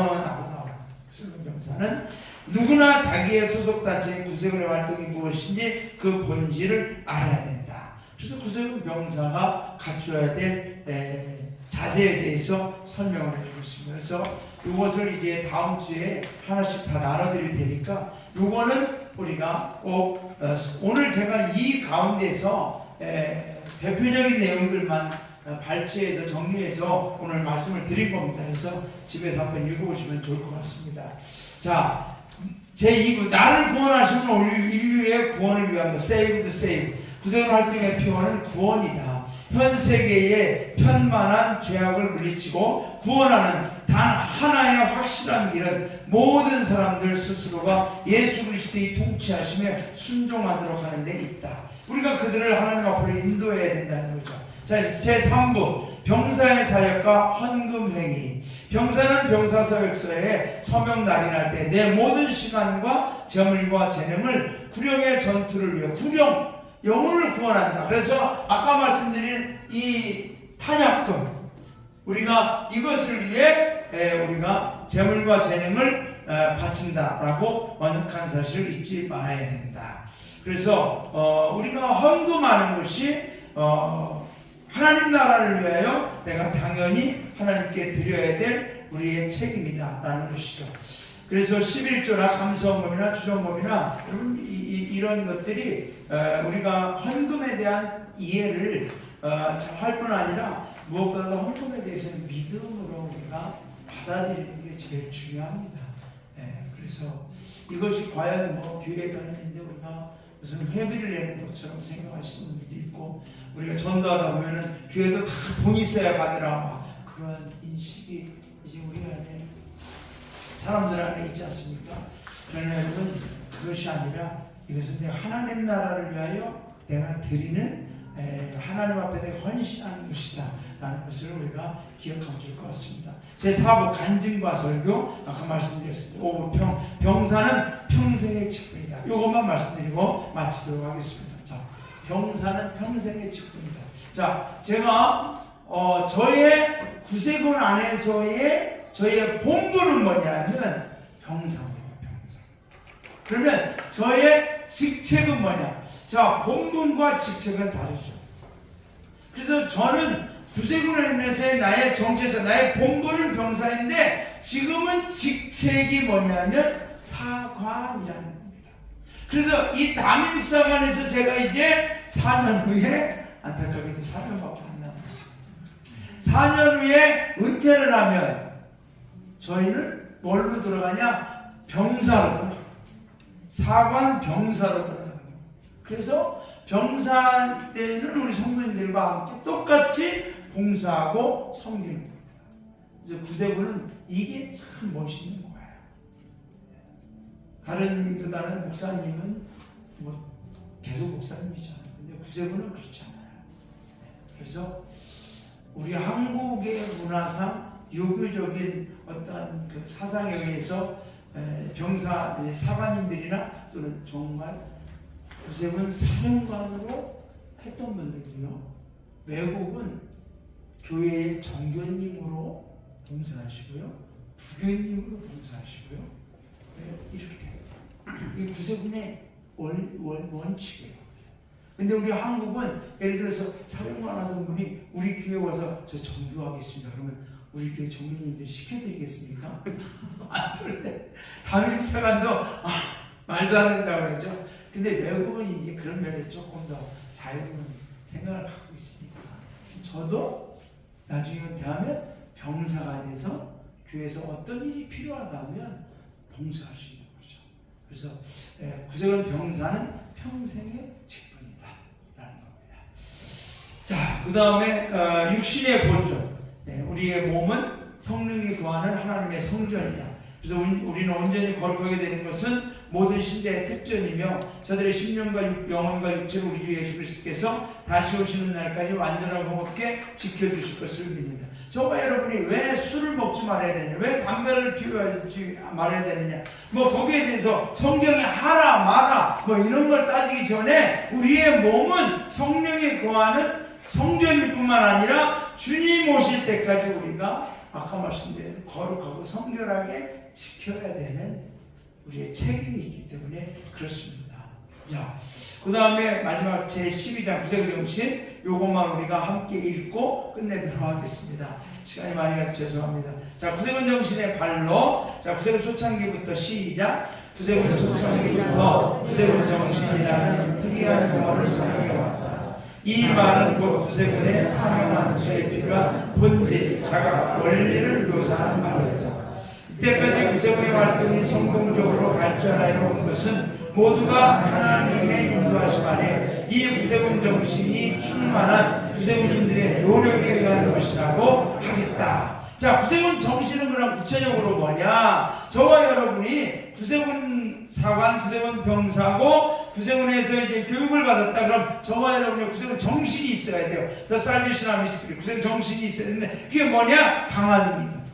누구나 자기의 소속단체인 구세군의 활동이 무엇인지 그 본질을 알아야 된다. 그래서 구세군 병사가 갖춰야 될 자세에 대해서 설명을 해주고 있습니다. 그래서 이것을 이제 다음 주에 하나씩 다 나눠드릴 테니까 이거는 우리가 꼭 오늘 제가 이 가운데서 대표적인 내용들만 발췌해서 정리해서 오늘 말씀을 드린 겁니다. 그래서 집에서 한번 읽어보시면 좋을 것 같습니다. 자, 제2부 나를 구원하시는 인류의 구원을 위한 것 Save the Save. 구세군 활동의 표어는 구원이다. 현 세계의 편만한 죄악을 물리치고 구원하는 단 하나의 확실한 길은 모든 사람들 스스로가 예수 그리스도의 통치하심에 순종하도록 하는 데 있다. 우리가 그들을 하나님 앞으로 인도해야 된다는 거죠. 자, 제3부 병사의 사역과 헌금행위. 병사는 병사서역서에 서명 날인할 때 내 모든 시간과 재물과 재능을 구령의 전투를 위해 구령, 영혼을 구원한다. 그래서 아까 말씀드린 이 탄약금 우리가 이것을 위해 우리가 재물과 재능을 바친다라고 완벽한 사실을 잊지 말아야 된다. 그래서 우리가 헌금하는 것이 하나님 나라를 위하여 내가 당연히 하나님께 드려야 될 우리의 책임이다 라는 것이죠. 그래서 11조나 감사헌금이나 주정금이나 이런 것들이 우리가 헌금에 대한 이해를 할 뿐 아니라 무엇보다도 헌금에 대해서는 믿음으로 우리가 받아들이는 게 제일 중요합니다. 그래서 이것이 과연 뭐 교회 다니는데 우리가 무슨 회비를 내는 것처럼 생각하시는 분들도 있고 우리가 전도하다 보면은 교회도 다 돈 있어야 가더라 그런 인식이 이제 우리 안에 사람들 안에 있지 않습니까? 그러나 여러분 그것이 아니라 이것은 내가 하나님 나라를 위하여 내가 드리는 하나님 앞에 내가 헌신하는 것이다 라는 것을 우리가 기억하면 좋을 것 같습니다. 제4부 간증과 설교 아까 말씀드렸습니다. 5부 병사는 평생의 직분이다. 이것만 말씀드리고 마치도록 하겠습니다. 자, 병사는 평생의 직분이다. 자, 제가 저의 구세군 안에서의 저의 본분은 뭐냐면 병사입니다. 병사. 그러면 저의 직책은 뭐냐? 자, 본분과 직책은 다르죠. 그래서 저는 구세군 안에서의 나의 정체에서 나의 본분은 병사인데 지금은 직책이 뭐냐면 사관이라는 겁니다. 그래서 이 담임사관에서 제가 이제 4년 후에 안타깝게도 4년밖에 안 남았어요. 4년 후에 은퇴를 하면 저희는 뭘로 들어가냐? 병사로 들어가요. 사관 병사로 들어가요. 그래서 병사 때는 우리 성도님들과 함께 똑같이 봉사하고 섬기는 겁니다. 그래서 구세군은 이게 참 멋있는 거예요. 다른 교단은 목사님은 뭐 계속 목사님이잖아요. 근데 구세군은 그렇지 않아요. 그래서 우리 한국의 문화상 유교적인 어떤 그 사상에 의해서 병사 사관님들이나 또는 정말 구세군 사령관으로 했던 분들도요. 외국은 교회의 정교님으로 봉사하시고요, 부교님으로 봉사하시고요. 이렇게 돼요. 이게 구세군의 원칙이에요. 근데 우리 한국은 예를 들어서 사령관 하던 분이 우리 교회 와서 저 정교하겠습니다. 그러면 우리 교회 정교님들 시켜드리겠습니까? 안 갔을 때 담임사관도 말도 안 된다고 그러죠. 근데 외국은 이제 그런 면에서 조금 더 자유로운 생각을 갖고 있으니까 저도 나중에 은퇴하면 병사가 돼서 교회에서 어떤 일이 필요하다 하면 봉사할 수 있는 거죠. 그래서 구세군 병사는 평생의 직분이다 라는 겁니다. 자, 그 다음에 육신의 본존. 우리의 몸은 성령이 구하는 하나님의 성전이다. 그래서 우리는 온전히 거룩하게 되는 것은 모든 신자의 특전이며 저들의 심령과 영혼과 육체를 우리 주 예수 그리스도께서 다시 오시는 날까지 완전하고 없게 지켜주실 것을 믿는다. 저와 여러분이 왜 술을 먹지 말아야 되냐, 왜 담배를 피우지 말아야 되느냐, 뭐 거기에 대해서 성경이 하라 마라 뭐 이런 걸 따지기 전에 우리의 몸은 성령이 구하는 성전일 뿐만 아니라 주님 오실 때까지 우리가 아까 말씀드린 거룩하고 성결하게 지켜야 되는 우리의 책임이 있기 때문에 그렇습니다. 자, 그 다음에 마지막 제12장 구세군 정신, 요것만 우리가 함께 읽고 끝내도록 하겠습니다. 시간이 많이 가서 죄송합니다. 자, 구세군 정신의 발로, 자, 구세군 초창기부터 시작. 구세군 초창기부터 구세군 정신이라는 특이한 용어를 사용해왔다. 이 말은 곧 구세군의 사명한 수의 필요한 본질, 자각, 원리를 묘사하는 말이다. 이때까지 구세군의 활동이 성공적으로 발전하여 온 것은 모두가 하나님의 인도하심 아래 이 구세군 정신이 충만한 구세군인들의 노력에 의한 것이라고 하겠다. 자, 구세군 정신은 그럼 구체적으로 뭐냐? 저와 여러분이 구세군 사관, 구세군 병사고 구세군에서 이제 교육을 받았다. 그럼 저와 여러분의 구세군 정신이 있어야 돼요. The Salvation Army Spirit, 구세군 정신이 있어야 되는데 그게 뭐냐? 강한 믿음.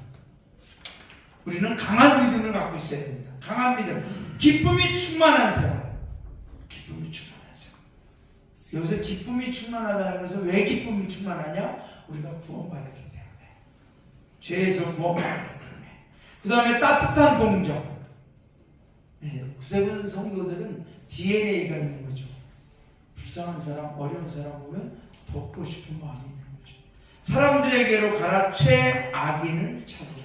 우리는 강한 믿음을 갖고 있어야 됩니다. 강한 믿음. 기쁨이 충만한 생활. 기쁨이 충만한 생활. 여기서 기쁨이 충만하다는 것은 왜 기쁨이 충만하냐? 우리가 구원받았기 때문에. 죄에서 구원받았기 때문에. 그 다음에 따뜻한 동정. 구세군 성도들은 DNA가 있는 거죠. 불쌍한 사람, 어려운 사람 보면 돕고 싶은 마음이 있는 거죠. 사람들에게로 가라 최악인을 찾으라.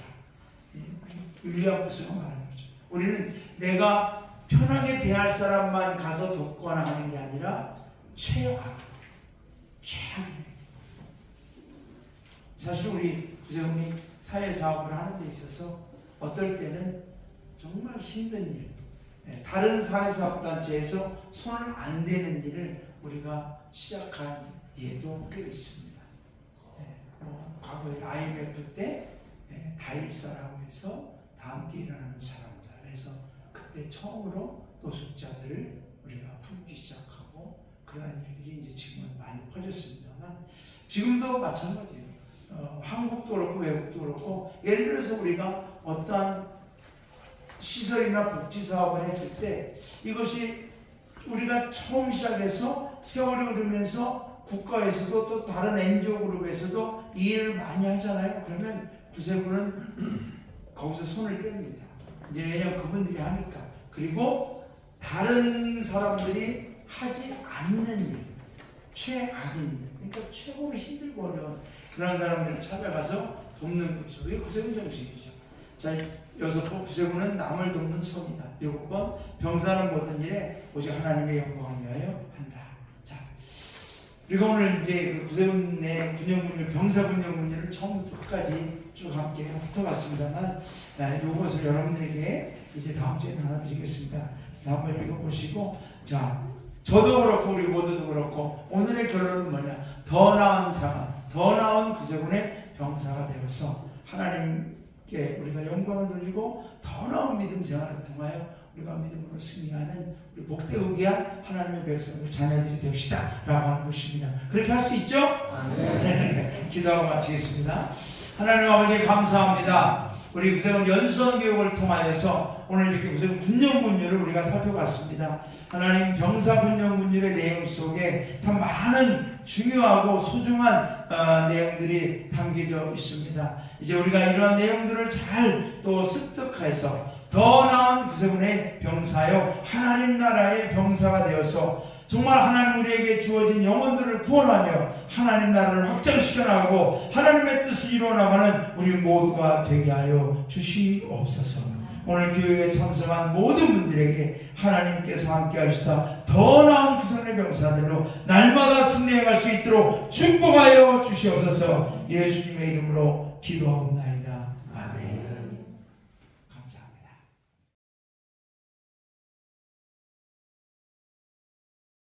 윌리엄 스가 말하는 거죠. 우리는 내가 편하게 대할 사람만 가서 돕거나 하는 게 아니라 최악인. 사실 우리 구세군이 사회사업을 하는 데 있어서 어떨 때는 정말 힘든 일, 다른 사회사업단체에서 손을 안 대는 일을 우리가 시작한 예도 꽤 있습니다. 과거에 IMF 때 다일사라고 해서 다 함께 일어나는 사람들, 그래서 그때 처음으로 노숙자들을 우리가 품기 시작하고 그러한 일들이 이제 지금은 많이 퍼졌습니다만 지금도 마찬가지예요. 한국도 그렇고 외국도 그렇고 예를 들어서 우리가 어떠한 시설이나 복지 사업을 했을 때 이것이 우리가 처음 시작해서 세월이 흐르면서 국가에서도 또 다른 NGO 그룹에서도 이 일을 많이 하잖아요. 그러면 구세군은 거기서 손을 뗍니다. 이제 왜냐하면 그분들이 하니까. 그리고 다른 사람들이 하지 않는 일, 최악인 일, 그러니까 최고로 힘들고 어려운 그런 사람들을 찾아가서 돕는 거죠. 그게 구세군 정신이죠. 자, 여기서 구세군은 남을 돕는 손이다. 7번, 병사는 모든 일에 오직 하나님의 영광을 위하여 한다. 자, 우리가 오늘 이제 그 구세군의 군영군율, 병사 군영군율을 처음부터 끝까지 쭉 함께 훑어봤습니다만, 이것을 여러분들에게 이제 다음 주에 나눠드리겠습니다. 그래서 한번 읽어보시고, 자, 저도 그렇고 우리 모두도 그렇고 오늘의 결론은 뭐냐? 더 나은 상황, 더 나은 구세군의 병사가 되어서 하나님께 우리가 영광을 돌리고 더 나은 믿음 생활을 통하여 우리가 믿음으로 승리하는 우리 복되고 귀한 하나님의 백성들 자녀들이 됩시다 라고 하는 것입니다. 그렇게 할 수 있죠? 네. 기도하고 마치겠습니다. 하나님 아버지 감사합니다. 우리 구세군 연수원 교육을 통하여서 오늘 이렇게 구세군 군령군율을 우리가 살펴봤습니다. 하나님 병사 군령군율의 내용 속에 참 많은 중요하고 소중한 내용들이 담겨져 있습니다. 이제 우리가 이러한 내용들을 잘 또 습득해서 더 나은 구세군의 병사요 하나님 나라의 병사가 되어서 정말 하나님 우리에게 주어진 영혼들을 구원하며 하나님 나라를 확장시켜 나가고 하나님의 뜻을 이루어 나가는 우리 모두가 되게 하여 주시옵소서. 오늘 교회에 참석한 모든 분들에게 하나님께서 함께 하시사 더 나은 구원의 병사들로 날마다 승리해 갈 수 있도록 축복하여 주시옵소서. 예수님의 이름으로 기도하옵나이다.